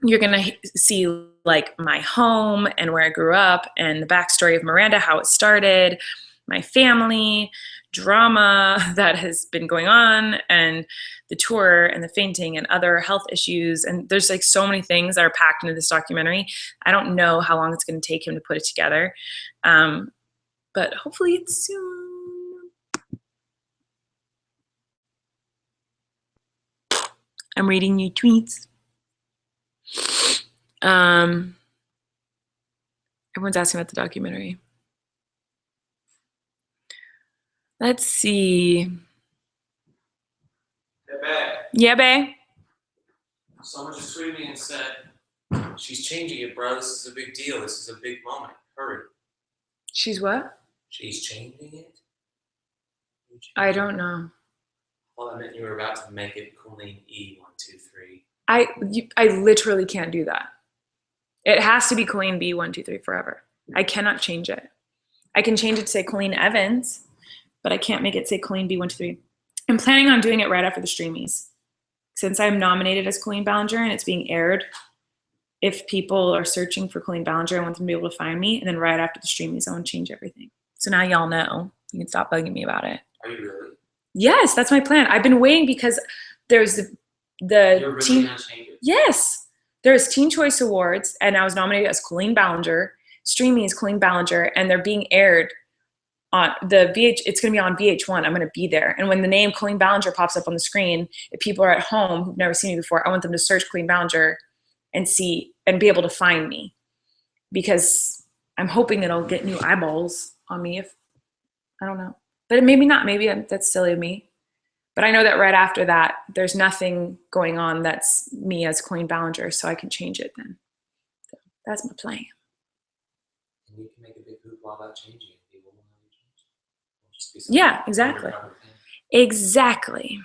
you're going to see like my home and where I grew up and the backstory of Miranda, how it started, my family, drama that has been going on, and the tour and the fainting and other health issues. And there's like so many things that are packed into this documentary. I don't know how long it's going to take him to put it together. But hopefully it's soon. I'm reading new tweets. Everyone's asking about the documentary. Let's see. Hey, babe. Yeah, babe. Someone just tweeted me and said, she's changing it, bro. This is a big deal. This is a big moment. Hurry. She's what? She's changing it? I don't know. Well, I meant you were about to make it Colleen E123. I literally can't do that. It has to be Colleen B123 forever. I cannot change it. I can change it to say Colleen Evans, but I can't make it say Colleen B123. I'm planning on doing it right after the Streamies. Since I'm nominated as Colleen Ballinger and it's being aired, if people are searching for Colleen Ballinger, I want them to be able to find me. And then right after the Streamies, I want to change everything. So now y'all know. You can stop bugging me about it. Are you really? Yes, that's my plan. I've been waiting because there's the You're really teen. going to change it? Yes, there's Teen Choice Awards, and I was nominated as Colleen Ballinger. Streamies Colleen Ballinger, and they're being aired on the it's going to be on VH1. I'm going to be there, and when the name Colleen Ballinger pops up on the screen, if people are at home who've never seen me before, I want them to search Colleen Ballinger and see and be able to find me, because I'm hoping it'll get new eyeballs on me. If I don't know, but maybe not. Maybe that's silly of me. But I know that right after that, there's nothing going on that's me as Colleen Ballinger, so I can change it then. So that's my plan. And you can make a big hoopla about changing it. People will know you changed it. It'll just be Yeah, exactly. Exactly.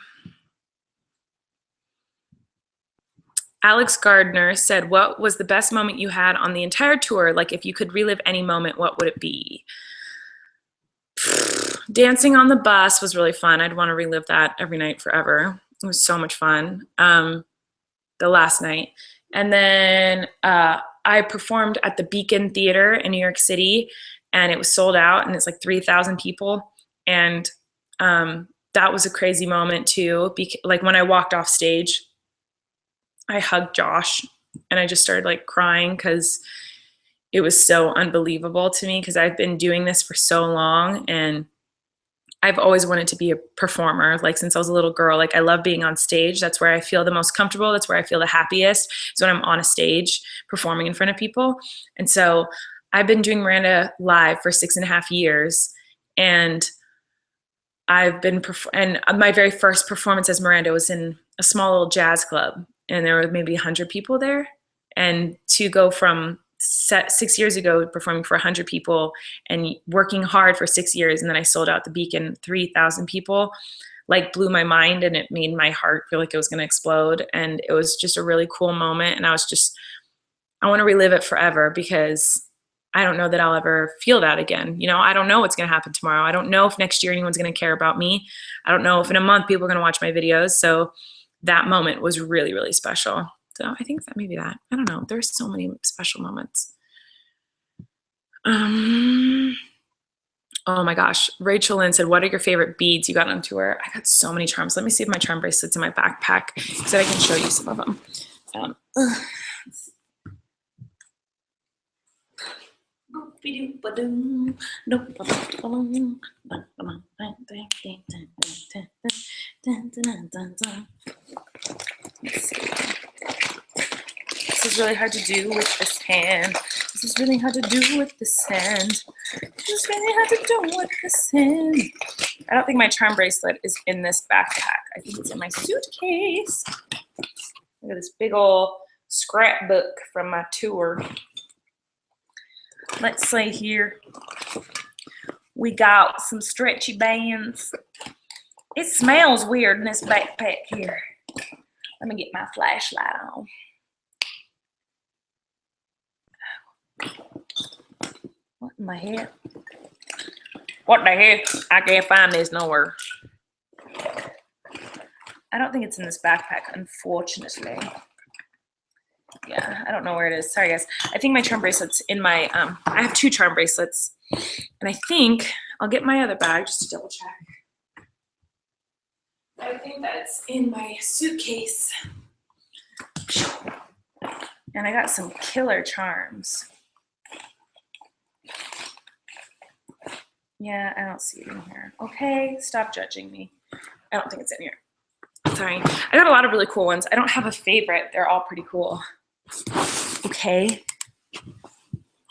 Alex Gardner said, what was the best moment you had on the entire tour? Like, if you could relive any moment, what would it be? Dancing on the bus was really fun. I'd want to relive that every night forever. It was so much fun. The last night. And then I performed at the Beacon Theater in New York City, and it was sold out, and it's like 3,000 people. And that was a crazy moment too. Like when I walked off stage, I hugged Josh and I just started like crying because it was so unbelievable to me, because I've been doing this for so long and I've always wanted to be a performer, like since I was a little girl. Like I love being on stage. That's where I feel the most comfortable. That's where I feel the happiest, is when I'm on a stage performing in front of people. And so I've been doing Miranda live for 6.5 years, and I've been and my very first performance as Miranda was in a small little jazz club, and there were maybe 100 people there. And to go from 6 years ago performing for 100 people and working hard for 6 years, and then I sold out the Beacon, 3,000 people, like blew my mind, and it made my heart feel like it was going to explode. And it was just a really cool moment, and I want to relive it forever, because I don't know that I'll ever feel that again. You know, I don't know what's going to happen tomorrow. I don't know if next year anyone's going to care about me. I don't know if in a month people are going to watch my videos. So that moment was really, really special. So I think that maybe that. I don't know. There's so many special moments. Oh my gosh. Rachel Lynn said, what are your favorite beads you got on tour? I got so many charms. Let me see if my charm bracelet's in my backpack so I can show you some of them. Let's see. This is really hard to do with this hand. This is really hard to do with this hand. This is really hard to do with this hand. I don't think my charm bracelet is in this backpack. I think it's in my suitcase. Look at this big old scrapbook from my tour. Let's see here. We got some stretchy bands. It smells weird in this backpack here. Let me get my flashlight on. What in the heck? What the heck? I can't find this nowhere. I don't think it's in this backpack, unfortunately. Yeah, I don't know where it is. Sorry, guys. I think my charm bracelet's in my, I have 2 charm bracelets. And I think I'll get my other bag just to double check. I think that's in my suitcase. And I got some killer charms. Yeah, I don't see it in here. Okay, stop judging me. I don't think it's in here. Sorry. I got a lot of really cool ones. I don't have a favorite. They're all pretty cool. Okay.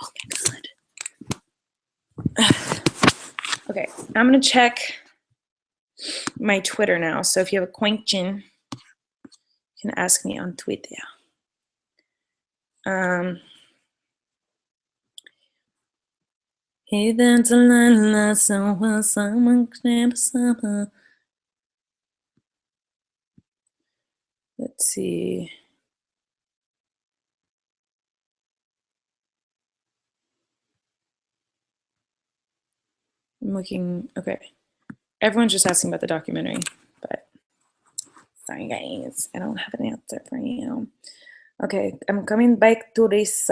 Okay, good. Okay, I'm going to check my Twitter now. So if you have a question, you can ask me on Twitter. Hey, that's a lot, someone grab summer. Let's see. I'm looking. Okay. Everyone's just asking about the documentary, but sorry, guys. I don't have an answer for you. Okay. I'm coming back to this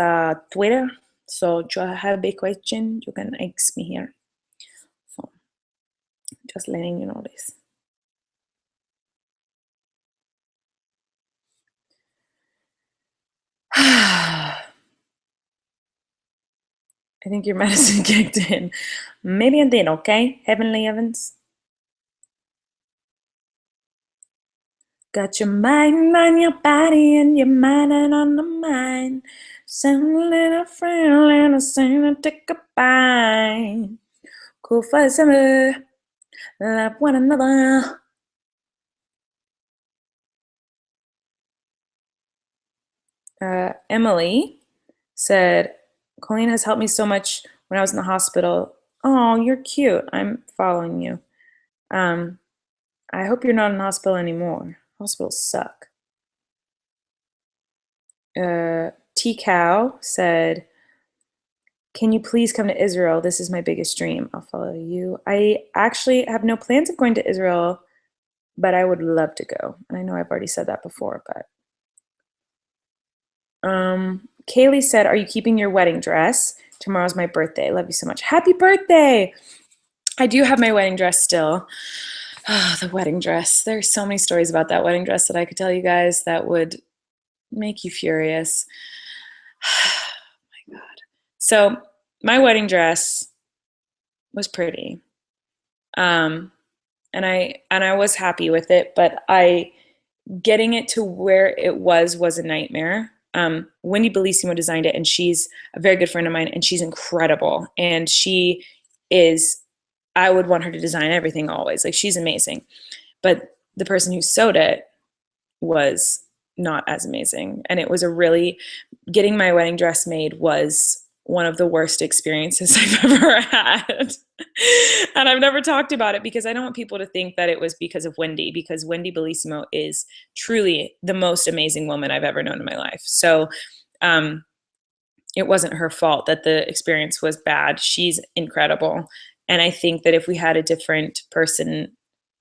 Twitter. So if you have a question, you can ask me here. So just letting you know this. I think your medicine kicked in. Maybe it did, okay? Heavenly Evans. Got your mind on your body and your mind on the mind. Sound a little friend, little sinner, take a bite. Cool for summer, love one another. Emily said, Colleen has helped me so much when I was in the hospital. Oh, you're cute. I'm following you. I hope you're not in the hospital anymore. Hospitals suck. T-Cow said, can you please come to Israel? This is my biggest dream. I'll follow you. I actually have no plans of going to Israel, but I would love to go. And I know I've already said that before, but Kaylee said, are you keeping your wedding dress? Tomorrow's my birthday. Love you so much. Happy birthday! I do have my wedding dress still. Oh, the wedding dress. There's so many stories about that wedding dress that I could tell you guys that would make you furious. Oh my God. So my wedding dress was pretty. And I was happy with it, but getting it to where it was a nightmare. Wendy Bellissimo designed it, and she's a very good friend of mine, and she's incredible. And I would want her to design everything always. Like, she's amazing. But the person who sewed it was not as amazing. And it was getting my wedding dress made was one of the worst experiences I've ever had. And I've never talked about it because I don't want people to think that it was because of Wendy, because Wendy Bellissimo is truly the most amazing woman I've ever known in my life. So it wasn't her fault that the experience was bad. She's incredible. And I think that if we had a different person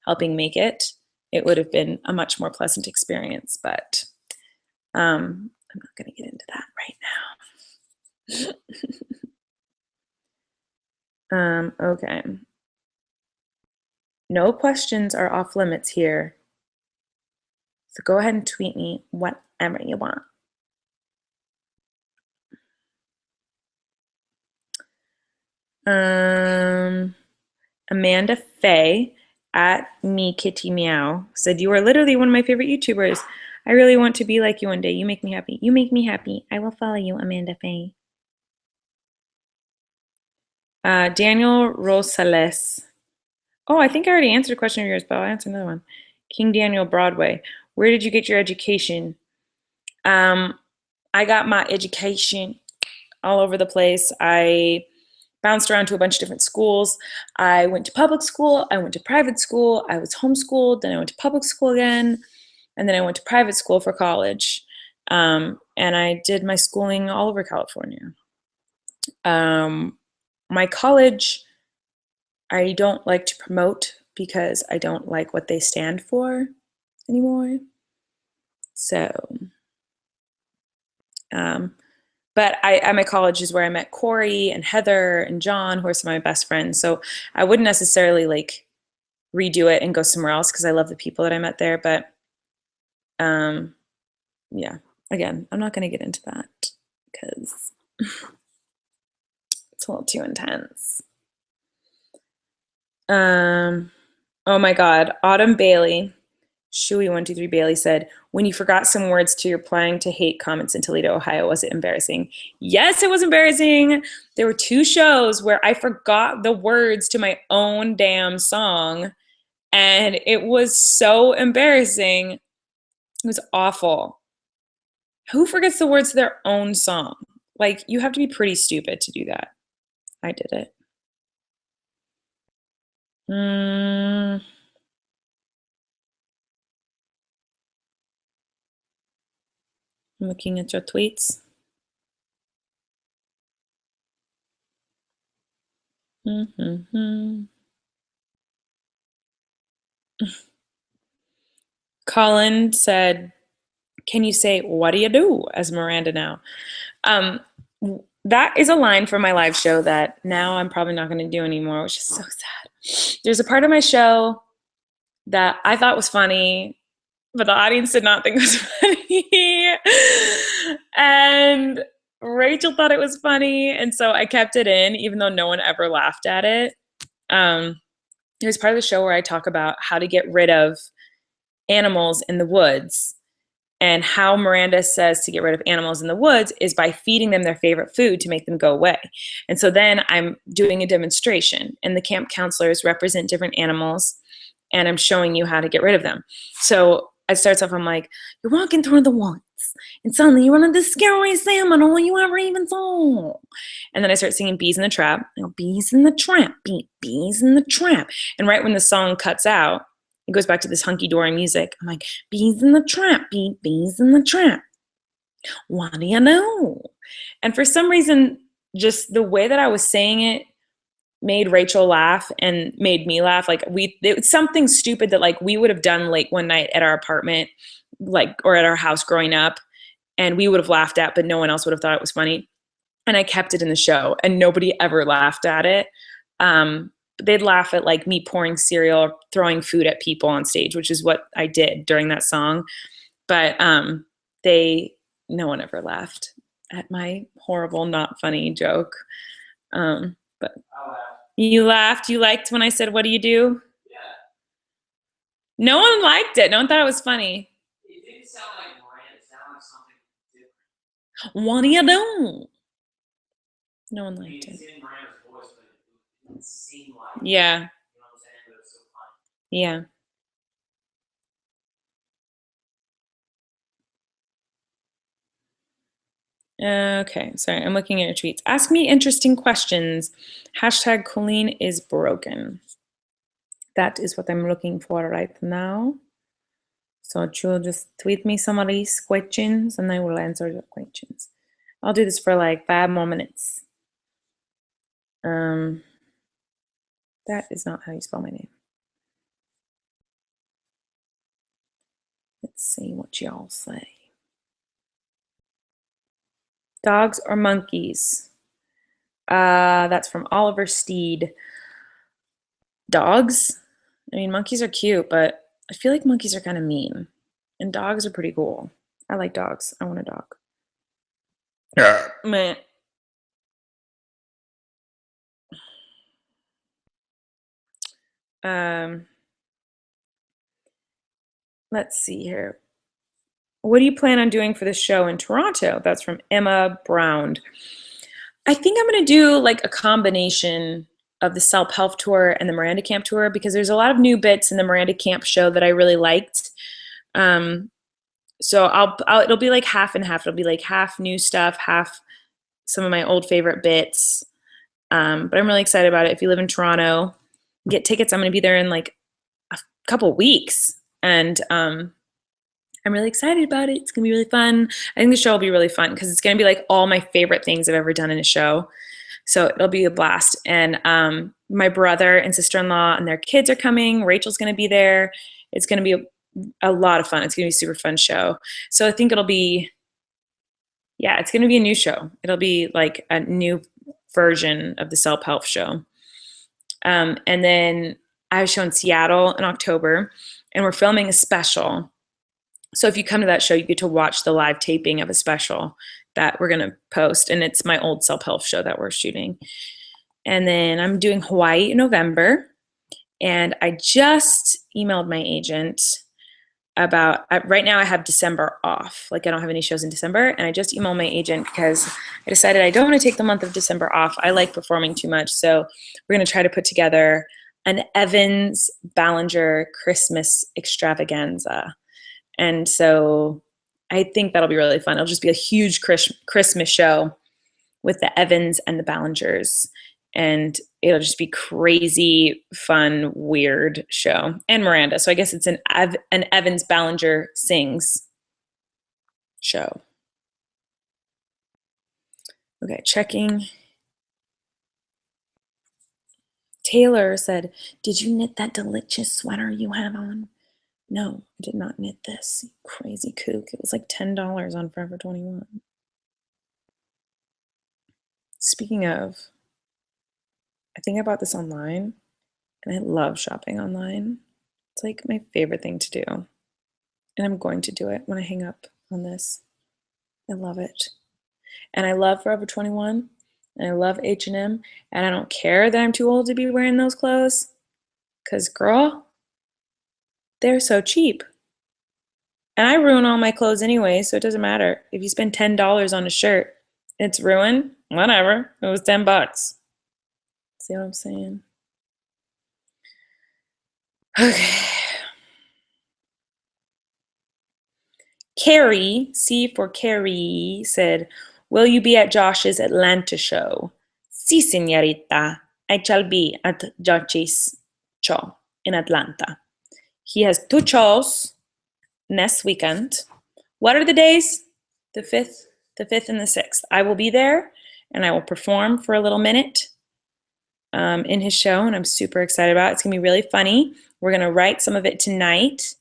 helping make it, it would have been a much more pleasant experience. But I'm not going to get into that right now. Okay. No questions are off limits here. So go ahead and tweet me whatever you want. Amanda Faye at Me Kitty Meow said, you are literally one of my favorite YouTubers. I really want to be like you one day. You make me happy. You make me happy. I will follow you, Amanda Faye. Daniel Rosales. Oh, I think I already answered a question of yours, but I'll answer another one. King Daniel Broadway. Where did you get your education? I got my education all over the place. I bounced around to a bunch of different schools. I went to public school. I went to private school. I was homeschooled. Then I went to public school again. And then I went to private school for college. And I did my schooling all over California. my college, I don't like to promote because I don't like what they stand for anymore. So, but at my college is where I met Corey and Heather and John, who are some of my best friends. So I wouldn't necessarily like redo it and go somewhere else because I love the people that I met there. But yeah, again, I'm not going to get into that because it's a little too intense. Oh my God, Autumn Bailey, Shuey123 Bailey said, when you forgot some words to your planning to hate comments in Toledo, Ohio, was it embarrassing? Yes, it was embarrassing. There were 2 shows where I forgot the words to my own damn song, and it was so embarrassing. It was awful. Who forgets the words to their own song? Like, you have to be pretty stupid to do that. I did it. I'm looking at your tweets. Colin said, can you say, what do you do as Miranda now? That is a line from my live show that now I'm probably not going to do anymore, which is so sad. There's a part of my show that I thought was funny, but the audience did not think it was funny. And Rachel thought it was funny, and so I kept it in, even though no one ever laughed at it. There's part of the show where I talk about how to get rid of animals in the woods, and how Miranda says to get rid of animals in the woods is by feeding them their favorite food to make them go away. And so then I'm doing a demonstration, and the camp counselors represent different animals, and I'm showing you how to get rid of them. So it starts off, I'm like, you're walking through the woods, and suddenly you run into scary salmon, all you ever even saw. And then I start singing Bees in the Trap. You know, bees in the trap, bees in the trap. And right when the song cuts out, it goes back to this hunky-dory music. I'm like, bees in the trap, bees in the trap. What do you know? And for some reason, just the way that I was saying it made Rachel laugh and made me laugh. Like it was something stupid that like we would have done late one night at our apartment, like, or at our house growing up, and we would have laughed at, but no one else would have thought it was funny. And I kept it in the show, and nobody ever laughed at it. They'd laugh at like me pouring cereal or throwing food at people on stage, which is what I did during that song. But no one ever laughed at my horrible, not funny joke. But you laughed. You liked when I said, what do you do? Yeah. No one liked it. No one thought it was funny. It didn't sound like Miranda. It sounded like something different. What do you do? No one liked it. It's in Miranda's voice, but it didn't seem like. Yeah. You know what I'm saying? But it was so funny. Yeah. Okay, sorry, I'm looking at your tweets. Ask me interesting questions. Hashtag Colleen is broken. That is what I'm looking for right now. So you'll just tweet me some of these questions and I will answer your questions. I'll do this for like 5 more minutes. That is not how you spell my name. Let's see what y'all say. Dogs or monkeys? That's from Oliver Steed. Dogs? I mean, monkeys are cute, but I feel like monkeys are kind of mean. And dogs are pretty cool. I like dogs. I want a dog. Yeah. Meh. Let's see here. What do you plan on doing for the show in Toronto? That's from Emma Brown. I think I'm going to do like a combination of the Self-Help Tour and the Miranda Camp Tour, because there's a lot of new bits in the Miranda Camp show that I really liked. So it'll be like half and half. It'll be like half new stuff, half some of my old favorite bits. But I'm really excited about it. If you live in Toronto, get tickets. I'm going to be there in like a couple weeks. And I'm really excited about it. It's going to be really fun. I think the show will be really fun because it's going to be like all my favorite things I've ever done in a show. So it'll be a blast. And my brother and sister-in-law and their kids are coming. Rachel's going to be there. It's going to be a lot of fun. It's going to be a super fun show. So I think it'll be, yeah, it's going to be a new show. It'll be like a new version of the self-help show. And then I have a show in Seattle in October, and we're filming a special. So if you come to that show, you get to watch the live taping of a special that we're going to post. And it's my old self-help show that we're shooting. And then I'm doing Hawaii in November. And I just emailed my agent about, right now I have December off. Like I don't have any shows in December. And I just emailed my agent because I decided I don't want to take the month of December off. I like performing too much. So we're going to try to put together an Evans Ballinger Christmas extravaganza. And so I think that'll be really fun. It'll just be a huge Christmas show with the Evans and the Ballingers. And it'll just be crazy, fun, weird show. And Miranda. So I guess it's an Evans Ballinger Sings show. Okay, checking. Taylor said, did you knit that delicious sweater you have on? No, I did not knit this. Crazy kook. It was like $10 on Forever 21. Speaking of, I think I bought this online, and I love shopping online. It's like my favorite thing to do. And I'm going to do it when I hang up on this. I love it. And I love Forever 21, and I love H&M, and I don't care that I'm too old to be wearing those clothes, because girl, they're so cheap. And I ruin all my clothes anyway, so it doesn't matter. If you spend $10 on a shirt, it's ruined, whatever. It was $10. See what I'm saying? Okay. Carrie, C for Carrie, said, will you be at Josh's Atlanta show? Si, señorita. I shall be at Josh's show in Atlanta. He has 2 shows next weekend. What are the days? The 5th and the 6th. I will be there, and I will perform for a little minute in his show, and I'm super excited about it. It's going to be really funny. We're going to write some of it tonight.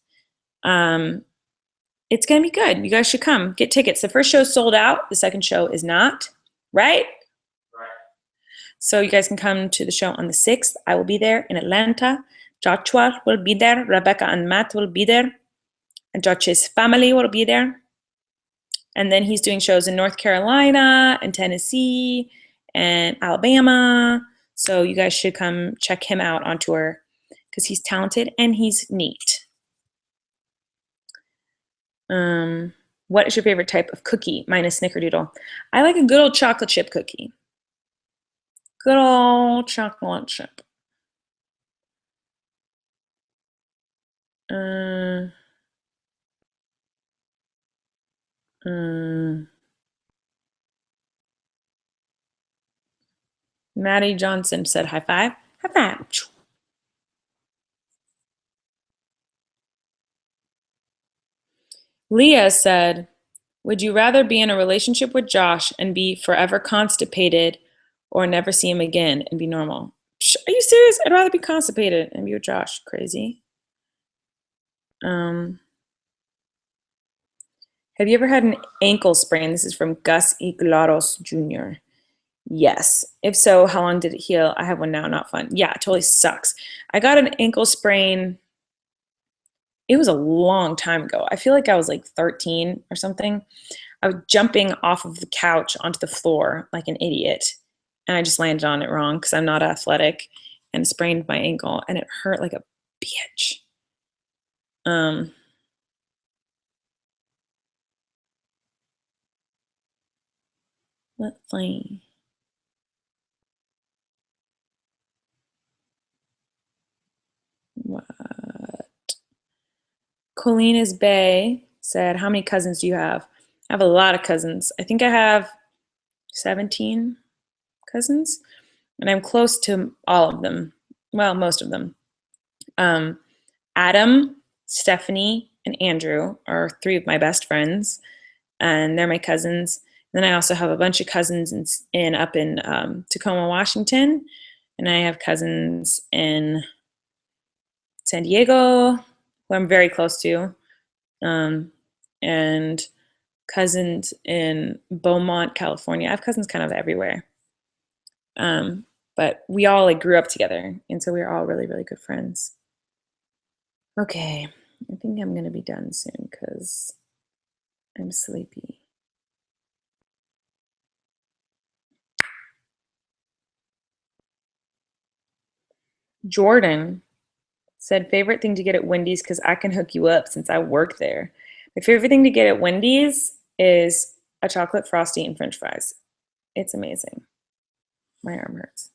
It's going to be good. You guys should come. Get tickets. The first show is sold out. The second show is not. Right? Right. So you guys can come to the show on the 6th. I will be there in Atlanta. Joshua will be there. Rebecca and Matt will be there. And Josh's family will be there. And then he's doing shows in North Carolina and Tennessee and Alabama. So you guys should come check him out on tour because he's talented and he's neat. What is your favorite type of cookie? Mine is Snickerdoodle. I like a good old chocolate chip cookie. Good old chocolate chip. Maddie Johnson said high five. High five. Leah said, would you rather be in a relationship with Josh and be forever constipated or never see him again and be normal? Are you serious? I'd rather be constipated and be with Josh. Crazy. Have you ever had an ankle sprain? This is from Gus Iglaros Jr. Yes. If so, how long did it heal? I have one now, not fun. Yeah, it totally sucks. I got an ankle sprain. It was a long time ago. I feel like I was like 13 or something. I was jumping off of the couch onto the floor like an idiot. And I just landed on it wrong because I'm not athletic and sprained my ankle. And it hurt like a bitch. Let's see. What? Colina's Bay said, how many cousins do you have? I have a lot of cousins. I think I have 17 cousins, and I'm close to all of them. Well, most of them. Adam, Stephanie, and Andrew are 3 of my best friends, and they're my cousins. Then I also have a bunch of cousins up in Tacoma, Washington, and I have cousins in San Diego, who I'm very close to, and cousins in Beaumont, California. I have cousins kind of everywhere. But we all like grew up together, and so we were all really, really good friends. Okay, I think I'm gonna be done soon because I'm sleepy. Jordan said, favorite thing to get at Wendy's because I can hook you up since I work there. My favorite thing to get at Wendy's is a chocolate frosty and french fries. It's amazing. My arm hurts.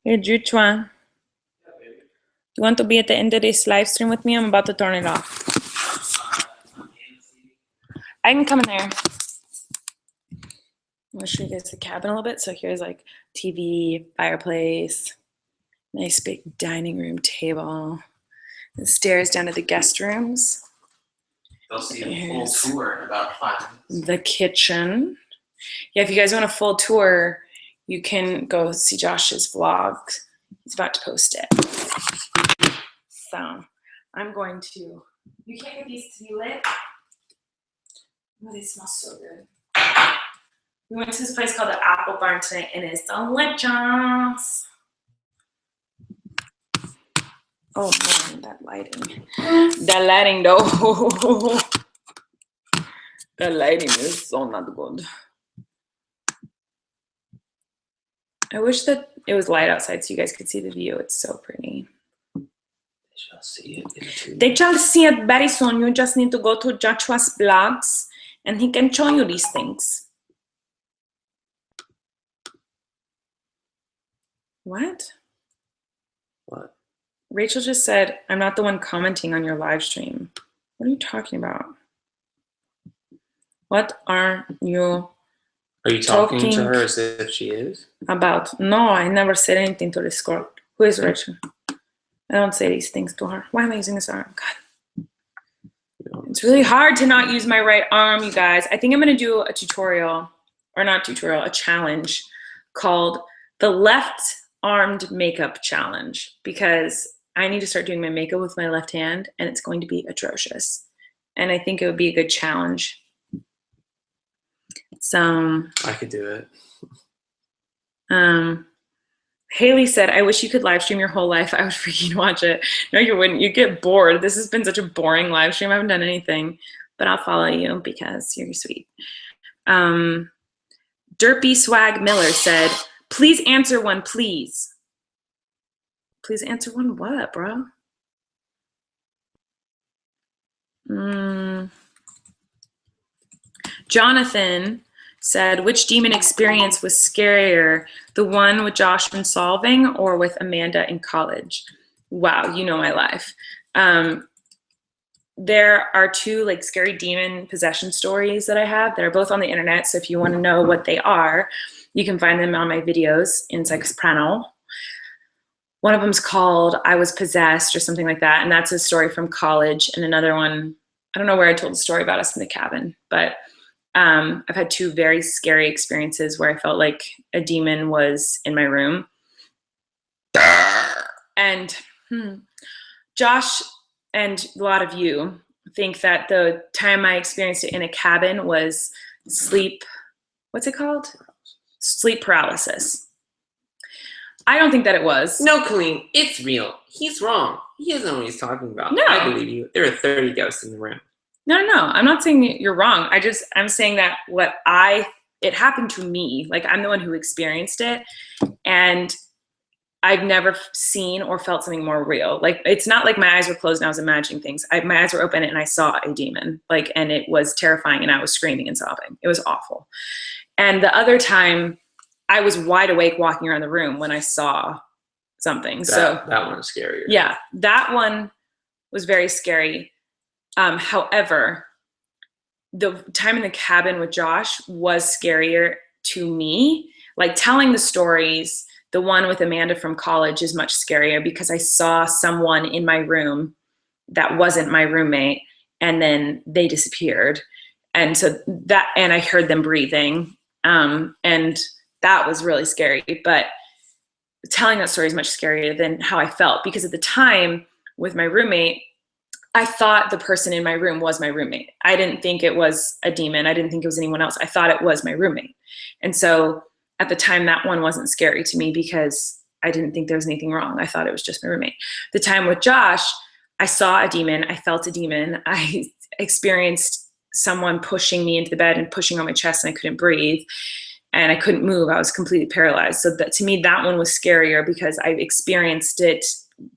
Hey, Juchua. You want to be at the end of this live stream with me? I'm about to turn it off. I can come in there. I'm gonna show you guys the cabin a little bit. So here's like TV, fireplace, nice big dining room table, the stairs down to the guest rooms. They'll see a full tour in about 5 minutes. The kitchen. Yeah, if you guys want a full tour, you can go see Josh's vlog. He's about to post it. So I'm going to, you can't get these to be lit. Oh, they smell so good. We went to this place called the Apple Barn tonight, and it's delicious. Oh man, that lighting. That lighting though. The lighting is so not good. I wish that it was light outside so you guys could see the view. It's so pretty. They shall see it in 2 They shall see it very soon. You just need to go to Joshua's blogs and he can show you these things. What? What? Rachel just said, I'm not the one commenting on your live stream. What are you talking about? What are you Are you talking to her as if she is? about? No, I never said anything to this girl. Who is Rachel? I don't say these things to her. Why am I using this arm? God. It's really hard to not use my right arm, you guys. I think I'm going to do a tutorial, or not tutorial, a challenge called the left armed makeup challenge, because I need to start doing my makeup with my left hand and it's going to be atrocious. And I think it would be a good challenge. So I could do it. Haley said, I wish you could live stream your whole life. I would freaking watch it. No, you wouldn't. You'd get bored. This has been such a boring live stream. I haven't done anything, but I'll follow you because you're sweet. Derpy Swag Miller said, please answer one, please. Please answer one what, bro? Jonathan said, which demon experience was scarier, the one with Josh in solving or with Amanda in college? Wow, you know my life. There are two like scary demon possession stories that I have that are both on the internet. So if you want to know what they are, you can find them on my videos in Psychosoprano. One of them's called I Was Possessed or something like that. And that's a story from college. And another one, I don't know where I told the story about us in the cabin, but I've had two very scary experiences where I felt like a demon was in my room. And Josh and a lot of you think that the time I experienced it in a cabin was sleep, what's it called? Sleep paralysis. I don't think that it was. No, Colleen, it's real. He's wrong. He doesn't know what he's talking about. No. I believe you. There are 30 ghosts in the room. No. I'm not saying that you're wrong. I'm saying that it happened to me. Like, I'm the one who experienced it, and I've never seen or felt something more real. Like, it's not like my eyes were closed and I was imagining things. My eyes were open and I saw a demon, like, and it was terrifying and I was screaming and sobbing. It was awful. And the other time I was wide awake walking around the room when I saw something. That one's scarier. Yeah, that one was very scary. However, the time in the cabin with Josh was scarier to me. like telling the stories, the one with Amanda from college is much scarier because I saw someone in my room that wasn't my roommate, and then they disappeared. And so and I heard them breathing. And that was really scary. But telling that story is much scarier than how I felt, because at the time with my roommate, I thought the person in my room was my roommate. I didn't think it was a demon. I didn't think it was anyone else. I thought it was my roommate. And so at the time, that one wasn't scary to me because I didn't think there was anything wrong. I thought it was just my roommate. The time with Josh, I saw a demon. I felt a demon. I experienced someone pushing me into the bed and pushing on my chest, and I couldn't breathe and I couldn't move. I was completely paralyzed. So that, to me, that one was scarier because I experienced it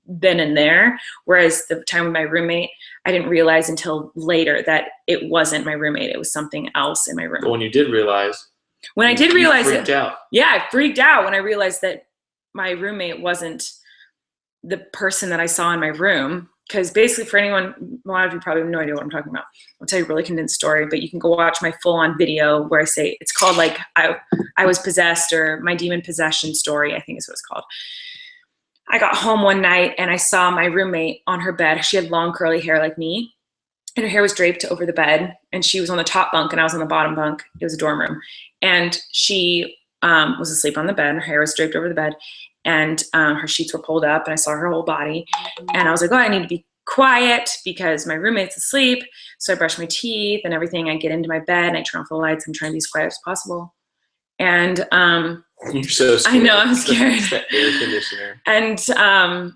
then and there. Whereas the time with my roommate, I didn't realize until later that it wasn't my roommate. It was something else in my room. But when you did realize, I freaked out. Yeah, I freaked out when I realized that my roommate wasn't the person that I saw in my room. Because basically, for anyone, a lot of you probably have no idea what I'm talking about. I'll tell you a really condensed story, but you can go watch my full-on video where I say, it's called like I was possessed, or my demon possession story, I think is what it's called. I got home one night and I saw my roommate on her bed. She had long curly hair like me, and her hair was draped over the bed, and she was on the top bunk and I was on the bottom bunk. It was a dorm room. And she was asleep on the bed. Her hair was draped over the bed, and her sheets were pulled up, and I saw her whole body. And I was like, oh, I need to be quiet because my roommate's asleep. So I brushed my teeth and everything. I get into my bed and I turn off the lights. I'm trying to be as quiet as possible. And you're so scared. I know, I'm scared. It's the air conditioner. And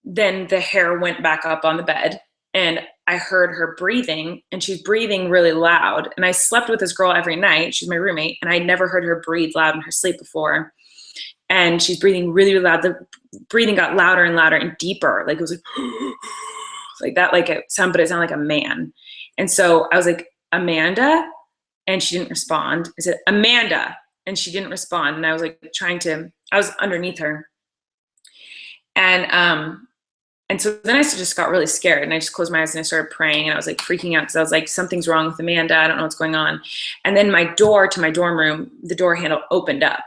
then the hair went back up on the bed, and I heard her breathing, and she's breathing really loud. And I slept with this girl every night. She's my roommate, and I'd never heard her breathe loud in her sleep before. And she's breathing really, really loud. The breathing got louder and louder and deeper. Like it was like that, like a sound, but it sounded like a man. And so I was like, Amanda? And she didn't respond. I said, Amanda. And she didn't respond. And I was like I was underneath her. And so then I just got really scared, and I just closed my eyes and I started praying, and I was like freaking out because I was like, something's wrong with Amanda. I don't know what's going on. And then my door to my dorm room, the door handle opened up,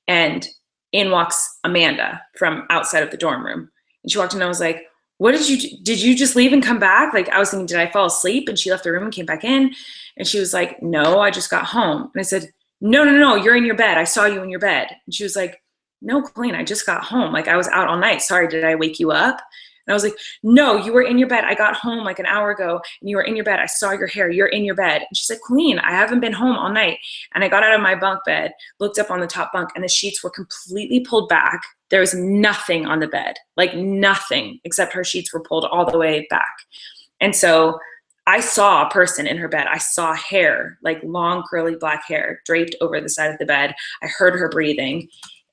and in walks Amanda from outside of the dorm room. And she walked in, and I was like, what did you just leave and come back? Like, I was thinking, did I fall asleep? And she left the room and came back in. And she was like, no, I just got home. And I said, no, you're in your bed. I saw you in your bed. And she was like, no, Colleen, I just got home. Like, I was out all night. Sorry, did I wake you up? And I was like, no, you were in your bed. I got home like an hour ago, and you were in your bed. I saw your hair. You're in your bed. And she's like, Colleen, I haven't been home all night. And I got out of my bunk bed, looked up on the top bunk, and the sheets were completely pulled back. There was nothing on the bed, like nothing, except her sheets were pulled all the way back. And so I saw a person in her bed. I saw hair, like long curly black hair draped over the side of the bed. I heard her breathing.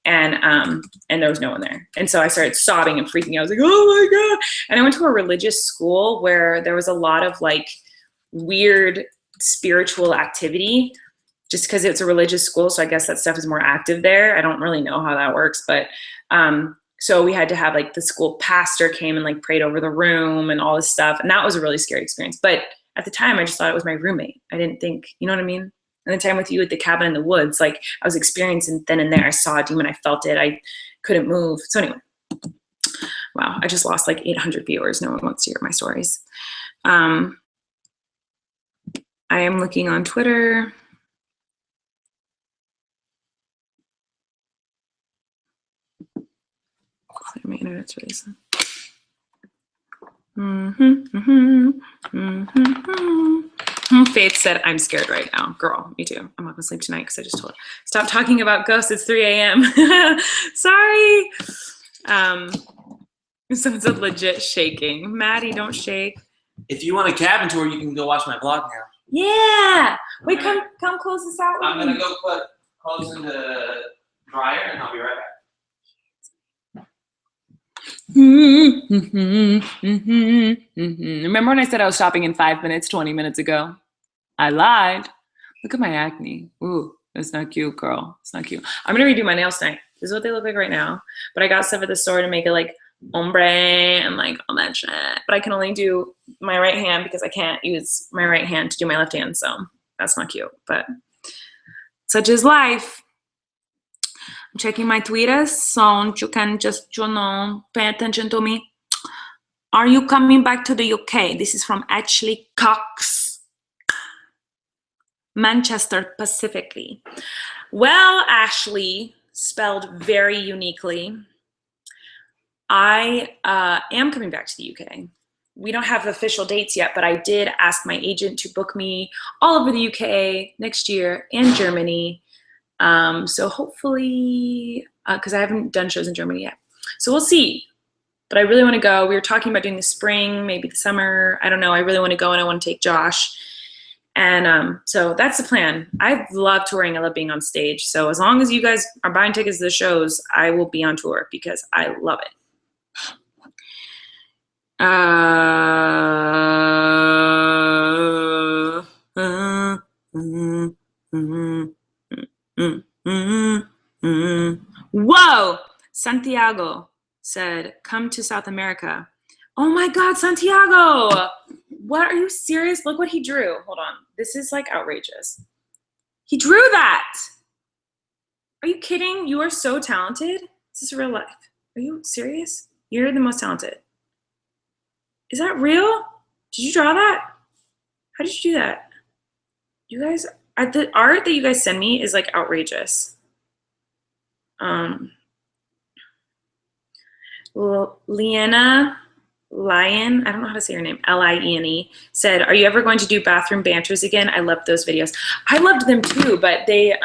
And there was no one there. And so I started sobbing and freaking out. I was like, oh my God. And I went to a religious school where there was a lot of like weird spiritual activity, just because it's a religious school. So I guess that stuff is more active there. I don't really know how that works, but so we had to have like the school pastor came and like prayed over the room and all this stuff. And that was a really scary experience. But at the time, I just thought it was my roommate. I didn't think, you know what I mean? And the time with you at the cabin in the woods, like I was experiencing then and there. I saw a demon. I felt it. I couldn't move. So anyway, wow, I just lost like 800 viewers. No one wants to hear my stories. I am looking on Twitter. My internet's really slow. Faith said, I'm scared right now. Girl, me too. I'm not gonna sleep tonight because I just told her, stop talking about ghosts. It's 3 a.m. Sorry. Someone said legit shaking. Maddie, don't shake. If you want a cabin tour, you can go watch my vlog now. Yeah. Wait, come close this out. I'm gonna go put clothes in the dryer, and I'll be right back. Remember when I said I was shopping in 5 minutes 20 minutes ago? I lied. Look at my acne. Ooh, that's not cute, girl. It's not cute. I'm gonna redo my nails tonight. This is what they look like right now. But I got stuff at the store to make it like ombre and like all that shit. But I can only do my right hand because I can't use my right hand to do my left hand. So that's not cute. But such is life. I'm checking my Twitter, so you can just, pay attention to me. Are you coming back to the UK? This is from Ashley Cox. Manchester specifically. Well, Ashley, spelled very uniquely, I am coming back to the UK. We don't have official dates yet, but I did ask my agent to book me all over the UK next year and Germany. So hopefully, because I haven't done shows in Germany yet. So we'll see. But I really want to go. We were talking about doing the spring, maybe the summer. I don't know. I really want to go, and I want to take Josh. And so that's the plan. I love touring. I love being on stage. So as long as you guys are buying tickets to the shows, I will be on tour because I love it. Whoa! Santiago said, come to South America. Oh my God, Santiago! What, are you serious? Look what he drew. Hold on. This is like outrageous. He drew that! Are you kidding? You are so talented. This is real life. Are you serious? You're the most talented. Is that real? Did you draw that? How did you do that? You guys, the art that you guys send me is like outrageous. Liana Lion, I don't know how to say her name, Liene, said, are you ever going to do bathroom banters again? I loved those videos. I loved them too, but they're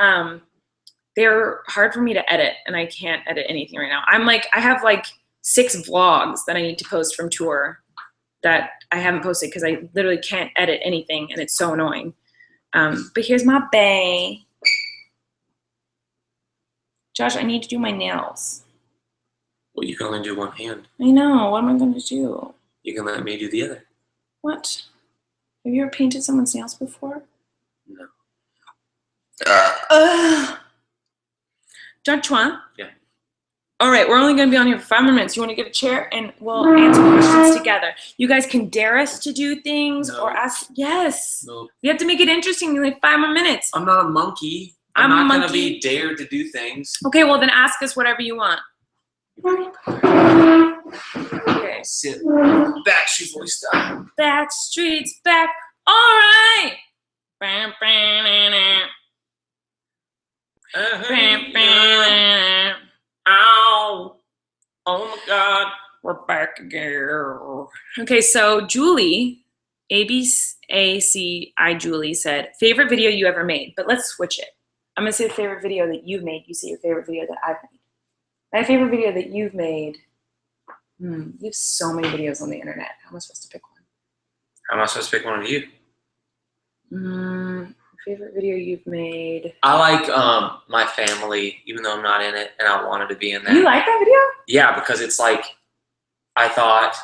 hard for me to edit, and I can't edit anything right now. I have like 6 vlogs that I need to post from tour that I haven't posted because I literally can't edit anything, and it's so annoying. But here's my bae. Josh, I need to do my nails. Well, you can only do one hand. I know. What am I going to do? You can let me do the other. What? Have you ever painted someone's nails before? No. John Chuan? Yeah. All right, we're only going to be on here for 5 more minutes. You want to get a chair and we'll answer questions together. You guys can dare us to do things or ask. Yes. No. We have to make it interesting in like 5 more minutes. I'm not a monkey. I'm not a going to monkey. be dared to do things. Okay, well then ask us whatever you want. Okay. Sit. Backstreet Boys style. Backstreet's back. All right. Bam, bam, bam, bam. Ow. Oh my God. We're back again. Okay, so Julie, ABACI Julie said, favorite video you ever made, but let's switch it. I'm going to say the favorite video that you've made. You say your favorite video that I've made. My favorite video that you've made. You have so many videos on the internet. How am I supposed to pick one? How am I supposed to pick one of you? Favorite video you've made. I like My Family, even though I'm not in it, and I wanted to be in that. You like that video? Yeah, because it's like, I thought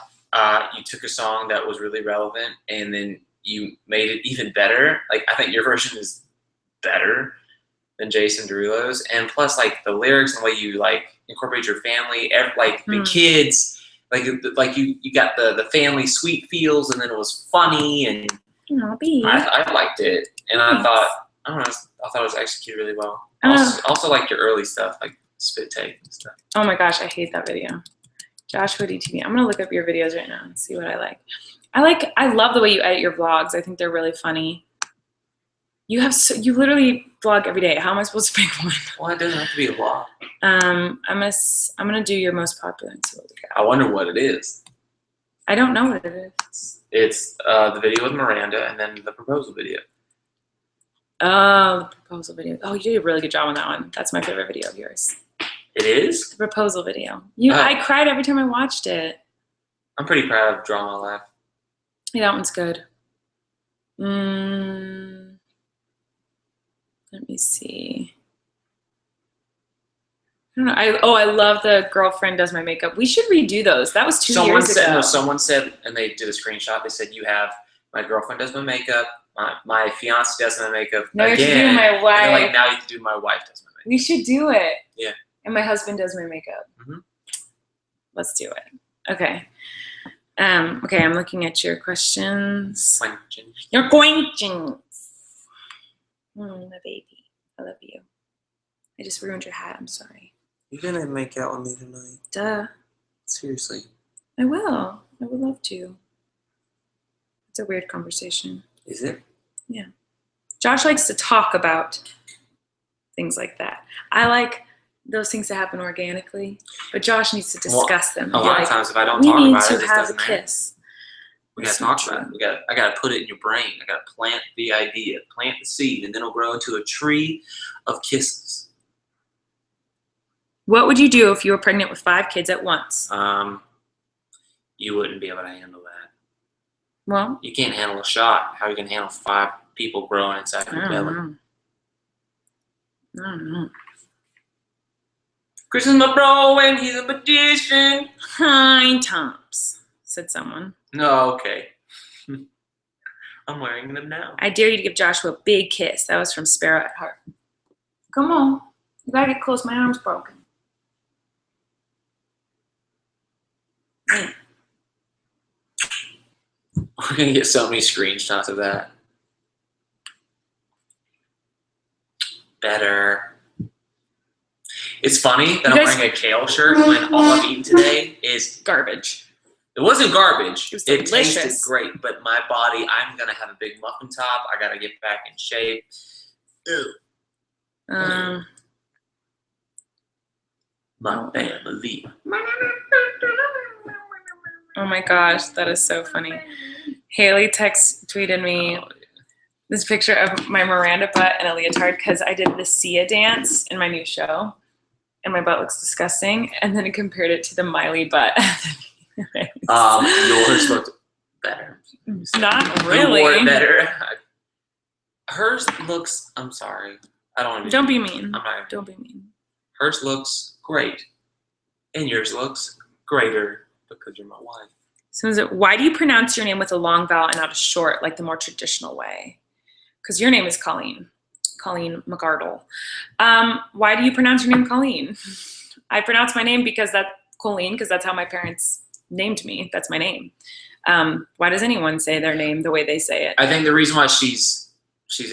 you took a song that was really relevant and then you made it even better. Like, I think your version is better than Jason Derulo's, and plus like the lyrics and the way you like incorporate your family, the kids, like you got the family sweet feels, and then it was funny, and I liked it, and I thought it was executed really well. Also like your early stuff, like Spit Take and stuff. Oh my gosh, I hate that video. Josh Woody TV. I'm gonna look up your videos right now and see what I like. I love the way you edit your vlogs. I think they're really funny. You literally vlog every day. How am I supposed to pick one? Well, it doesn't have to be a vlog. I'm gonna do your most popular and see what we got. I wonder what it is. I don't know what it is. It's the video with Miranda and then the proposal video. Oh, the proposal video. Oh, you did a really good job on that one. That's my favorite video of yours. It is? The proposal video. I cried every time I watched it. I'm pretty proud of Draw My Life. Yeah, that one's good. Let me see. I don't know. I love the Girlfriend Does My Makeup. We should redo those. That was 2 years ago. No, someone said, and they did a screenshot, they said, you have My Girlfriend Does My Makeup, my fiance does my makeup now again. You have to do my wife. And like, now you have to do My Wife Does My Makeup. We should do it. Yeah. And My Husband Does My Makeup. Mm-hmm. Let's do it. Okay. Okay, I'm looking at your questions. Your questions. My baby. I love you. I just ruined your hat. I'm sorry. You're gonna make out with me tonight. Duh. Seriously. I will. I would love to. It's a weird conversation. Is it? Josh likes to talk about things like that. I like those things to happen organically, but Josh needs to discuss them. A Be lot like, of times if I don't we talk need about to it, it just have a doesn't matter. kiss. We gotta That's talk not about it. I gotta put it in your brain. I gotta plant the idea, plant the seed, and then it'll grow into a tree of kisses. What would you do if you were pregnant with 5 kids at once? You wouldn't be able to handle that. Well, You can't handle a shot. How are you gonna handle 5 people growing inside I your don't belly? know. I don't know. Chris is my bro and he's a magician. Hi, Tops, said someone. No, okay. I'm wearing them now. I dare you to give Joshua a big kiss. That was from Sparrow at Heart. Come on. You gotta get close. My arm's broken. We're gonna get so many screenshots of that. Better. It's funny that You I'm guys- wearing a kale shirt when all I've eaten today is. Garbage. It wasn't garbage. It was It tasted delicious. great, but my body, I'm gonna have a big muffin top. I gotta get back in shape. Ew. My family. Oh my gosh, that is so funny. Haley tweeted me Oh, this picture of my Miranda butt and a leotard because I did the Sia dance in my new show, and my butt looks disgusting. And then it compared it to the Miley butt. yours looked better. Not You wore it really. better. Hers looks. I'm sorry. I don't. Even, Don't be mean. I'm not. Don't be mean. Hers looks great, and yours looks greater because you're my wife. So is it, why do you pronounce your name with a long vowel and not a short, like the more traditional way? Because your name is Colleen McArdle. Why do you pronounce your name Colleen? I pronounce my name because that's how my parents named me. That's my name. Why does anyone say their name the way they say it? I think the reason why she's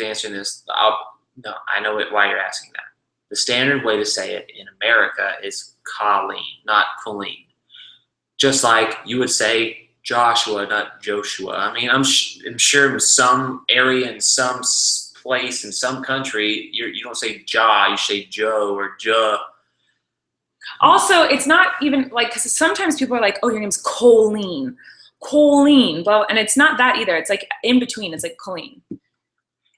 answering this, I know why you're asking that. The standard way to say it in America is Colleen, not Colleen. Just like you would say Joshua, not Joshua. I mean, I'm sure in some area, in some place, in some country, you don't say Ja, you say Joe or Ja. Also, it's not even like, because sometimes people are like, oh, your name's Colleen, well, and it's not that either. It's like in between. It's like Colleen.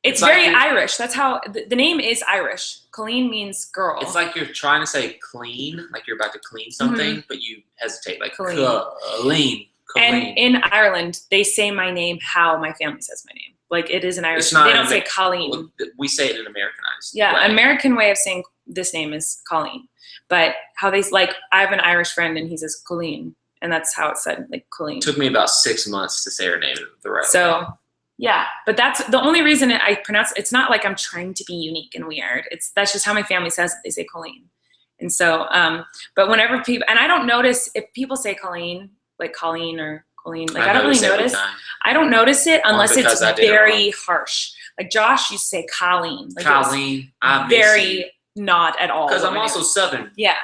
It's like very you're- Irish. That's how the name is Irish. Colleen means girl. It's like you're trying to say clean, like you're about to clean something, but you hesitate, like Colleen. Colleen. And in Ireland, they say my name how my family says my name. Like it is an Irish. It's not They an don't say Amer- Colleen. We say it in Americanized. Yeah, way. American way of saying this name is Colleen. But how they like, I have an Irish friend and he says Colleen, and that's how it's said, like Colleen. It took me about 6 months to say her name the right way. So, yeah, but that's the only reason I pronounce. It's not like I'm trying to be unique and weird. That's just how my family says it. They say Colleen, and so, but whenever people, and I don't notice if people say Colleen, like Colleen or Colleen, like I don't really every notice. time. I don't notice it unless because it's I did it very harsh. Like Josh used to say Colleen, like it was Colleen, I miss very not at all. because I'm when it also was- Southern. yeah.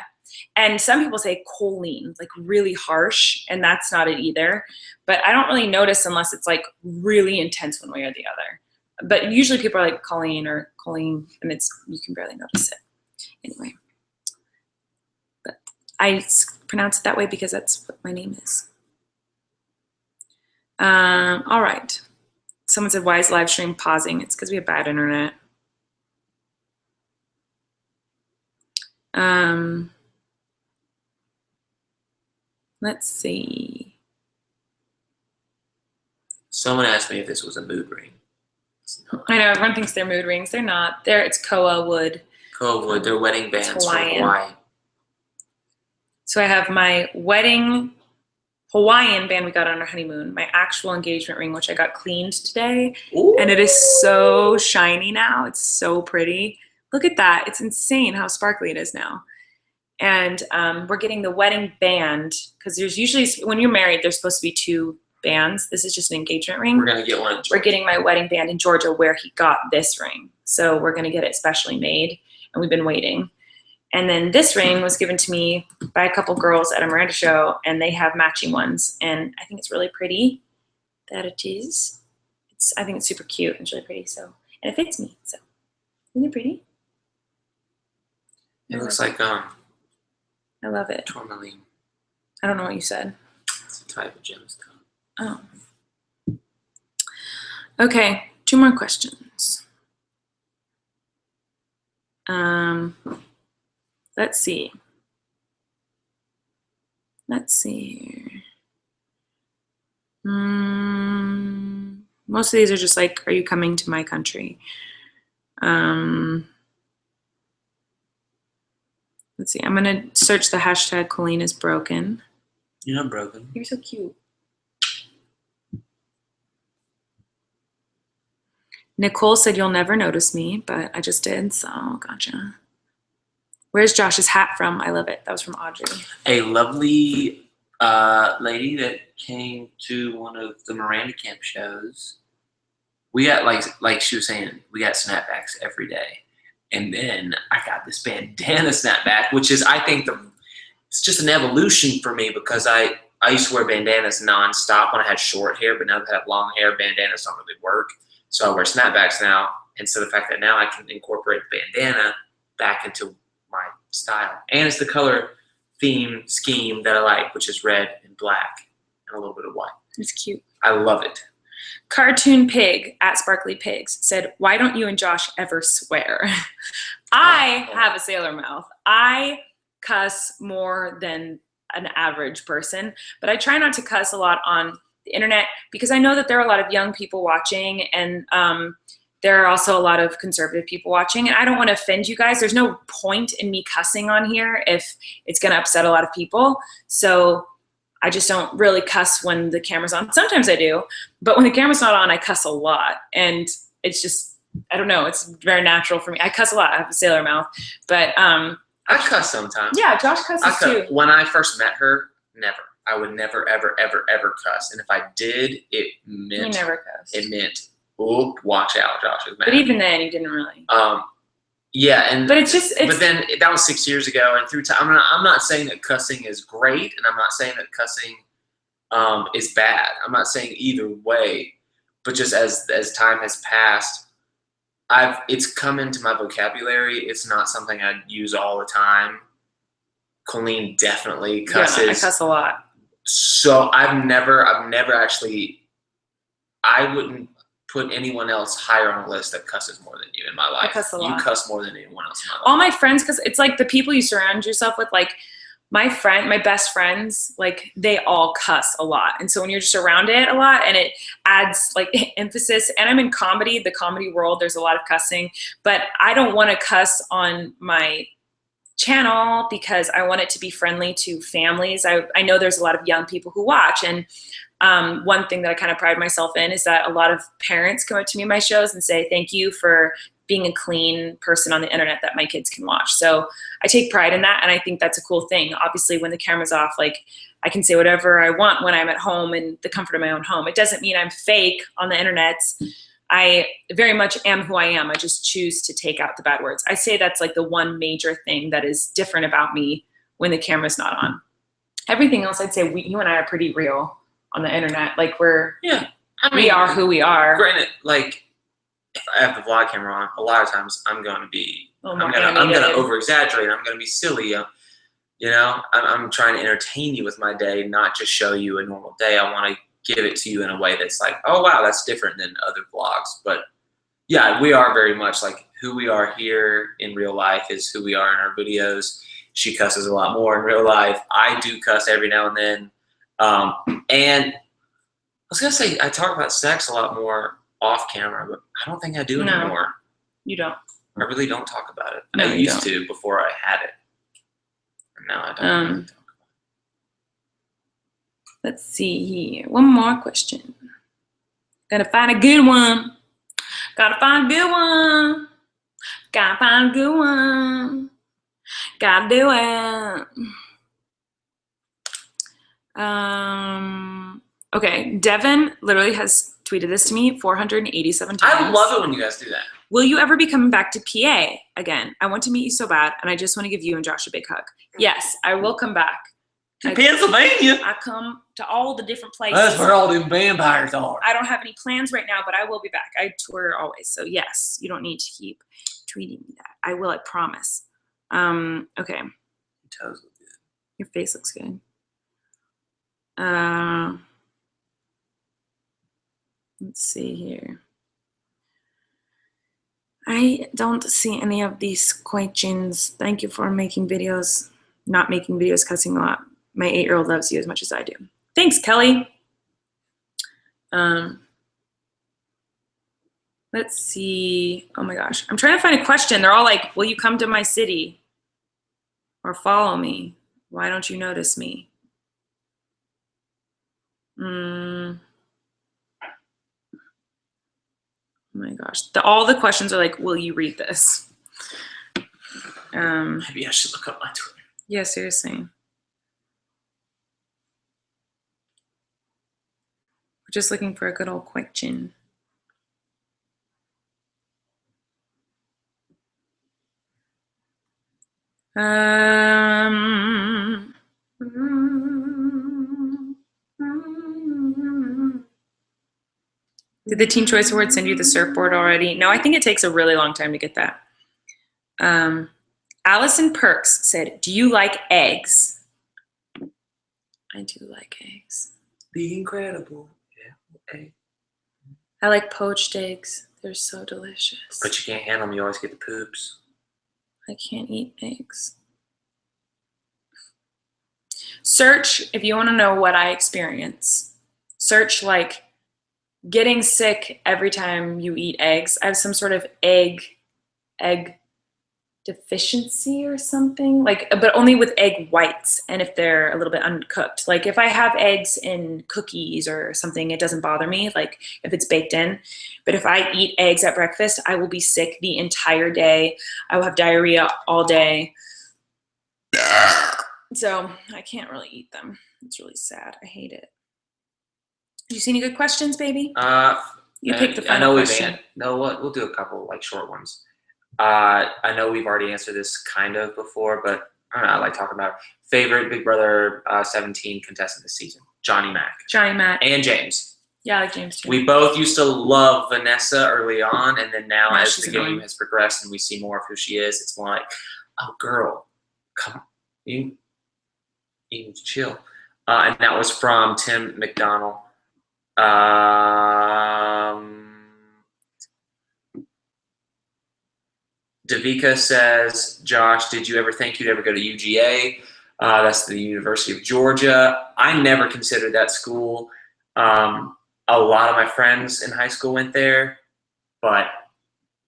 And some people say Colleen, like really harsh, and that's not it either. But I don't really notice unless it's like really intense one way or the other. But usually people are like Colleen or Colleen, and you can barely notice it. Anyway. But I pronounce it that way because that's what my name is. All right. Someone said, why is live stream pausing? It's because we have bad internet. Let's see. Someone asked me if this was a mood ring. It's not. I know everyone thinks they're mood rings. They're not. It's Koa wood. Coldwood, their wedding bands from Hawaiian. Hawaii. So I have my wedding Hawaiian band we got on our honeymoon, my actual engagement ring, which I got cleaned today, Ooh. and it is so shiny now. It's so pretty. Look at that. It's insane how sparkly it is now. And we're getting the wedding band because there's usually, when you're married, there's supposed to be 2 bands. This is just an engagement ring. We're gonna get one. We're getting my wedding band in Georgia where he got this ring. So we're going to get it specially made, and we've been waiting. And then this ring was given to me by a couple girls at a Miranda show, and they have matching ones. And I think it's really pretty that it is. I think it's super cute. It's really pretty. So, and it fits me. So, isn't it pretty? It looks like I love it. tourmaline. I don't know what you said. It's a type of gemstone. Oh. Okay, 2 more questions. Let's see. Let's see here. Most of these are just like, are you coming to my country? Let's see. I'm gonna search the hashtag Colleen is broken. You're not broken. You're so cute. Nicole said you'll never notice me, but I just did, so gotcha. Where's Josh's hat from? I love it. That was from Audrey. A lovely lady that came to one of the Miranda Camp shows. We got like she was saying, we got snapbacks every day. And then I got this bandana snapback, which is, I think, it's just an evolution for me because I used to wear bandanas nonstop when I had short hair, but now that I have long hair, bandanas don't really work. So I wear snapbacks now. And so the fact that now I can incorporate bandana back into my style. And it's the color theme scheme that I like, which is red and black and a little bit of white. It's cute. I love it. Cartoon Pig at Sparkly Pigs said, why don't you and Josh ever swear? I have a sailor mouth. I cuss more than an average person, but I try not to cuss a lot on the internet because I know that there are a lot of young people watching, and there are also a lot of conservative people watching, and I don't want to offend you guys. There's no point in me cussing on here if it's going to upset a lot of people. So I just don't really cuss when the camera's on. Sometimes I do, but when the camera's not on, I cuss a lot. And it's just, I don't know, it's very natural for me. I cuss a lot. I have a sailor mouth. But I cuss sometimes. yeah, Josh cusses too. When I first met her, never. I would never, ever, ever, ever cuss. And if I did, it meant, You never cuss. it meant, oh, watch out, Josh is mad. But even then, you didn't really. Yeah, and But it's just, but then that was 6 years ago, and through time, I'm not saying that cussing is great, and I'm not saying that cussing is bad. I'm not saying either way, but just as time has passed, it's come into my vocabulary. It's not something I use all the time. Colleen definitely cusses. Yeah, I cuss a lot. So I've never actually. I wouldn't put anyone else higher on a list that cusses more than you in my life. I cuss a lot. You cuss more than anyone else in my life. All my friends, because it's like the people you surround yourself with, like my best friends, like they all cuss a lot. And so when you're just around it a lot, and it adds like emphasis, and I'm in comedy, the comedy world, there's a lot of cussing, but I don't want to cuss on my channel because I want it to be friendly to families. I know there's a lot of young people who watch, and one thing that I kind of pride myself in is that a lot of parents come up to me in my shows and say, thank you for being a clean person on the internet that my kids can watch. So I take pride in that, and I think that's a cool thing. Obviously, when the camera's off, like I can say whatever I want when I'm at home in the comfort of my own home. It doesn't mean I'm fake on the internet. I very much am who I am. I just choose to take out the bad words. I say that's like the one major thing that is different about me when the camera's not on. Everything else, I'd say you and I are pretty real on the internet. Like we are who we are. Granted, like if I have the vlog camera on, a lot of times I'm going to be, I'm going to over exaggerate. I'm going to be silly. You know, I'm trying to entertain you with my day, not just show you a normal day. I want to give it to you in a way that's like, oh wow, that's different than other vlogs. But yeah, we are very much like who we are here in real life is who we are in our videos. She cusses a lot more in real life. I do cuss every now and then. And I was gonna say I talk about sex a lot more off camera, but I don't think I do anymore. You don't. I really don't talk about it. No, I used to before I had it, and now I don't really talk about it. Let's see here. One more question. Gotta find a good one. Gotta find a good one. Gotta find a good one. Gotta do it. Okay, Devin literally has tweeted this to me 487 times. I love it when you guys do that. Will you ever be coming back to PA again? I want to meet you so bad, and I just want to give you and Josh a big hug. Yes, I will come back. To Pennsylvania. I come to all the different places. That's where all them vampires are. I don't have any plans right now, but I will be back. I tour always. So yes, you don't need to keep tweeting me that. I will, I promise. Okay. Toes look good. Your face looks good. Let's see here. I don't see any of these questions. Thank you for making videos, not making videos, cussing a lot. My 8-year-old loves you as much as I do. Thanks, Kelly. Let's see. Oh my gosh. I'm trying to find a question. They're all like, will you come to my city? Or follow me? Why don't you notice me? Oh my gosh. All the questions are like, will you read this? Maybe I should look up my Twitter. Yeah, seriously. We're just looking for a good old question. Did the Teen Choice Award send you the surfboard already? No, I think it takes a really long time to get that. Allison Perks said, do you like eggs? I do like eggs. Be incredible. Yeah. Okay. I like poached eggs. They're so delicious. But you can't handle them. You always get the poops. I can't eat eggs. Search, if you want to know what I experience, search like getting sick every time you eat eggs. I have some sort of egg deficiency or something, like, but only with egg whites and if they're a little bit uncooked. Like if I have eggs in cookies or something, it doesn't bother me, like if it's baked in. But if I eat eggs at breakfast, I will be sick the entire day. I will have diarrhea all day. So I can't really eat them. It's really sad. I hate it. Did you see any good questions, baby? You picked the final question. No, we'll do a couple like short ones. I know we've already answered this kind of before, but I don't know, I like talking about it. Favorite Big Brother 17 contestant this season? Johnny Mac. Johnny Mac. And James. Yeah, I like James too. We both used to love Vanessa early on, and then now as she's the game annoying. has progressed and we see more of who she is, it's more like, oh girl, come on, you need to chill. And that was from Tim McDonald. Davika says, Josh, did you ever think you'd ever go to UGA? That's the University of Georgia. I never considered that school. A lot of my friends in high school went there, but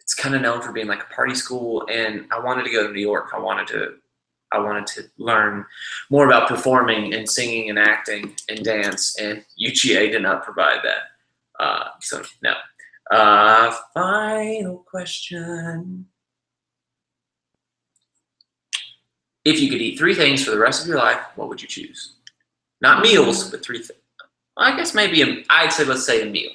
it's kind of known for being like a party school, and I wanted to go to New York. I wanted to learn more about performing and singing and acting and dance, and UGA did not provide that. So no. Final question. If you could eat 3 things for the rest of your life, what would you choose? Not meals, but 3 things. I guess maybe I'd say let's say a meal.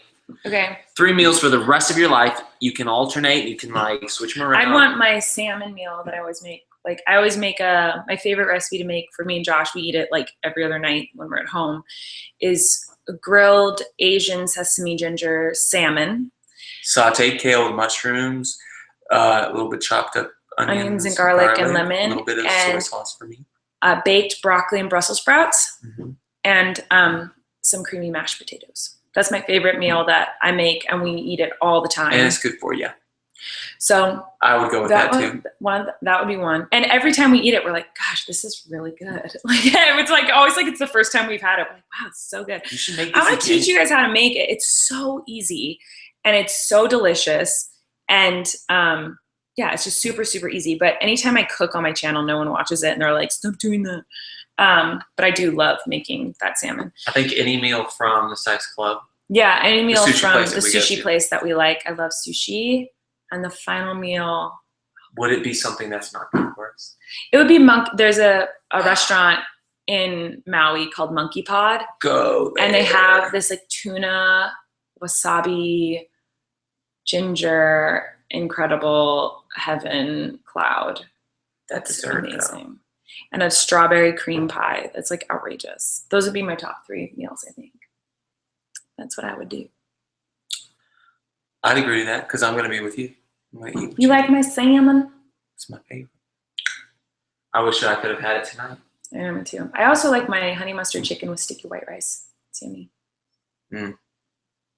Okay. 3 meals for the rest of your life. You can alternate. You can like switch them around. I want my salmon meal that I always make. Like I always make my favorite recipe to make for me and Josh. We eat it like every other night when we're at home. Is grilled Asian sesame ginger salmon. Sauteed kale with mushrooms, a little bit chopped up onions and garlic and lemon, a little bit of soy and sauce for me. Baked broccoli and Brussels sprouts, Mm-hmm. and some creamy mashed potatoes. That's my favorite meal that I make, and we eat it all the time. And it's good for you. So I would go with that too. That would be one. And every time we eat it, we're like, gosh, this is really good. Like it's like always like it's the first time we've had it. We're like, wow, it's so good. You should make I this want to teach you guys how to make it. It's so easy and it's so delicious. And yeah, it's just super, super easy. But anytime I cook on my channel, no one watches it and they're like, stop doing that. But I do love making that salmon. I think any meal from the Sykes Club. Yeah, any meal sushi from place the that we go sushi to. place that we like. I love sushi. And the final meal, Would it be something that's not good for us? it would be there's a restaurant in Maui called Monkey Pod. Go there. And they have this like tuna, wasabi, ginger, incredible heaven cloud. That That's dessert, though. amazing. And a strawberry cream pie. That's like outrageous. Those would be my top 3 meals, I think. That's what I would do. I'd agree to that because I'm going to be with you. I'm going to eat. You like my salmon? It's my favorite. I wish I could have had it tonight. I know, me too. I also like my honey mustard chicken with sticky white rice. It's yummy. Mm.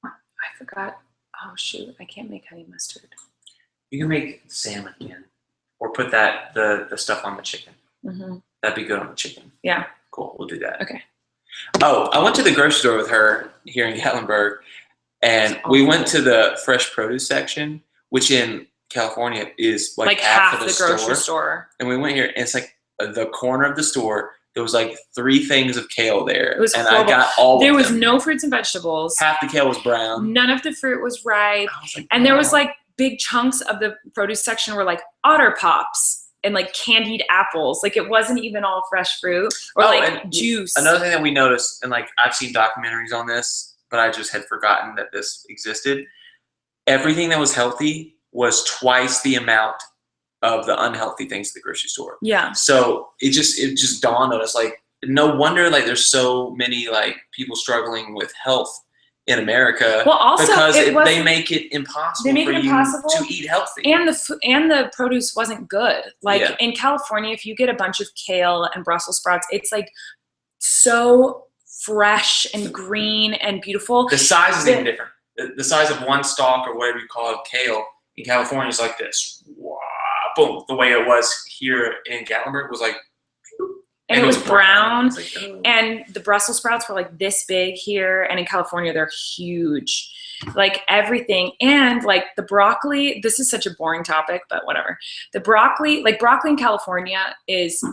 I forgot. Oh, shoot. I can't make honey mustard. You can make salmon again, or put that the stuff on the chicken. Mm-hmm. That'd be good on the chicken. Yeah. Cool. We'll do that. Okay. Oh, I went to the grocery store with her here in Gatlinburg, and we went to the fresh produce section, which in California is like half of the grocery store. And we went here, and it's like the corner of the store. There was like 3 things of kale there, It was and horrible. I got all. There of was them. no fruits and vegetables. Half the kale was brown. None of the fruit was ripe. I was like, And there was "Oh." like big chunks of the produce section were like Otter Pops and like candied apples. Like it wasn't even all fresh fruit or Oh, like and juice. Another thing that we noticed, and like I've seen documentaries on this, but I just had forgotten that this existed. Everything that was healthy was twice the amount of the unhealthy things at the grocery store. Yeah. So it just dawned on us, like, no wonder like there's so many like people struggling with health in America. Well, also because it they wasn't- make it impossible They make for it you impossible. to eat healthy. and the produce wasn't good. Like Yeah. in California, if you get a bunch of kale and Brussels sprouts, it's like so fresh and green and beautiful. The size is even different. The size of one stalk or whatever you call it, kale, in California is like this. Wow, boom. The way it was here in Gatlinburg was like. And it was brown. It's like, oh. And the Brussels sprouts were like this big here, and in California they're huge. Like everything, and like the broccoli. This is such a boring topic, but whatever. The broccoli, like broccoli in California, is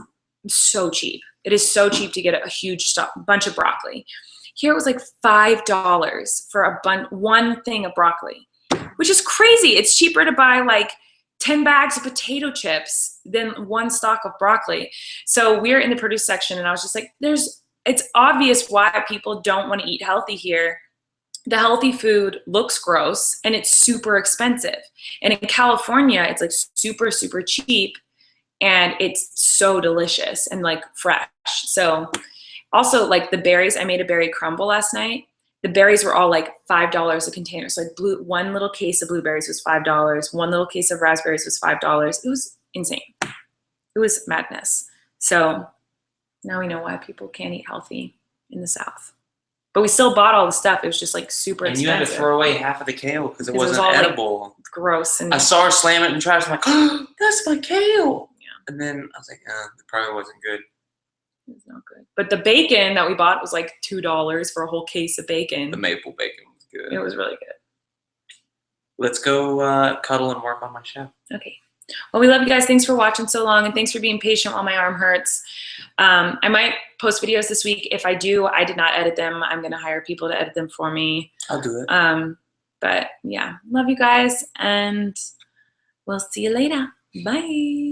so cheap. It is so cheap to get a huge bunch of broccoli. Here it was like $5 for one thing of broccoli, which is crazy. It's cheaper to buy like 10 bags of potato chips than one stalk of broccoli. So we're in the produce section, and I was just like, it's obvious why people don't want to eat healthy here. The healthy food looks gross and it's super expensive. And in California, it's like super, super cheap and it's so delicious and like fresh. So also like the berries, I made a berry crumble last night. The berries were all like $5 a container. So like one little case of blueberries was $5. One little case of raspberries was $5. It was insane. It was madness. So now we know why people can't eat healthy in the South. But we still bought all the stuff. It was just like super And you expensive. had to throw away half of the kale because it 'Cause it was wasn't all, like, edible. Gross. And I saw her slam it in the trash. I'm like, oh, that's my kale. Yeah. And then I was like, it probably wasn't good. it was not good. But the bacon that we bought was like $2 for a whole case of bacon. The maple bacon was good. It was really good. Let's go cuddle and work on my show. Okay. Well, we love you guys. Thanks for watching so long, and thanks for being patient while my arm hurts. I might post videos this week. If I do, I did not edit them. I'm going to hire people to edit them for me. I'll do it. But yeah, love you guys, and we'll see you later. Bye.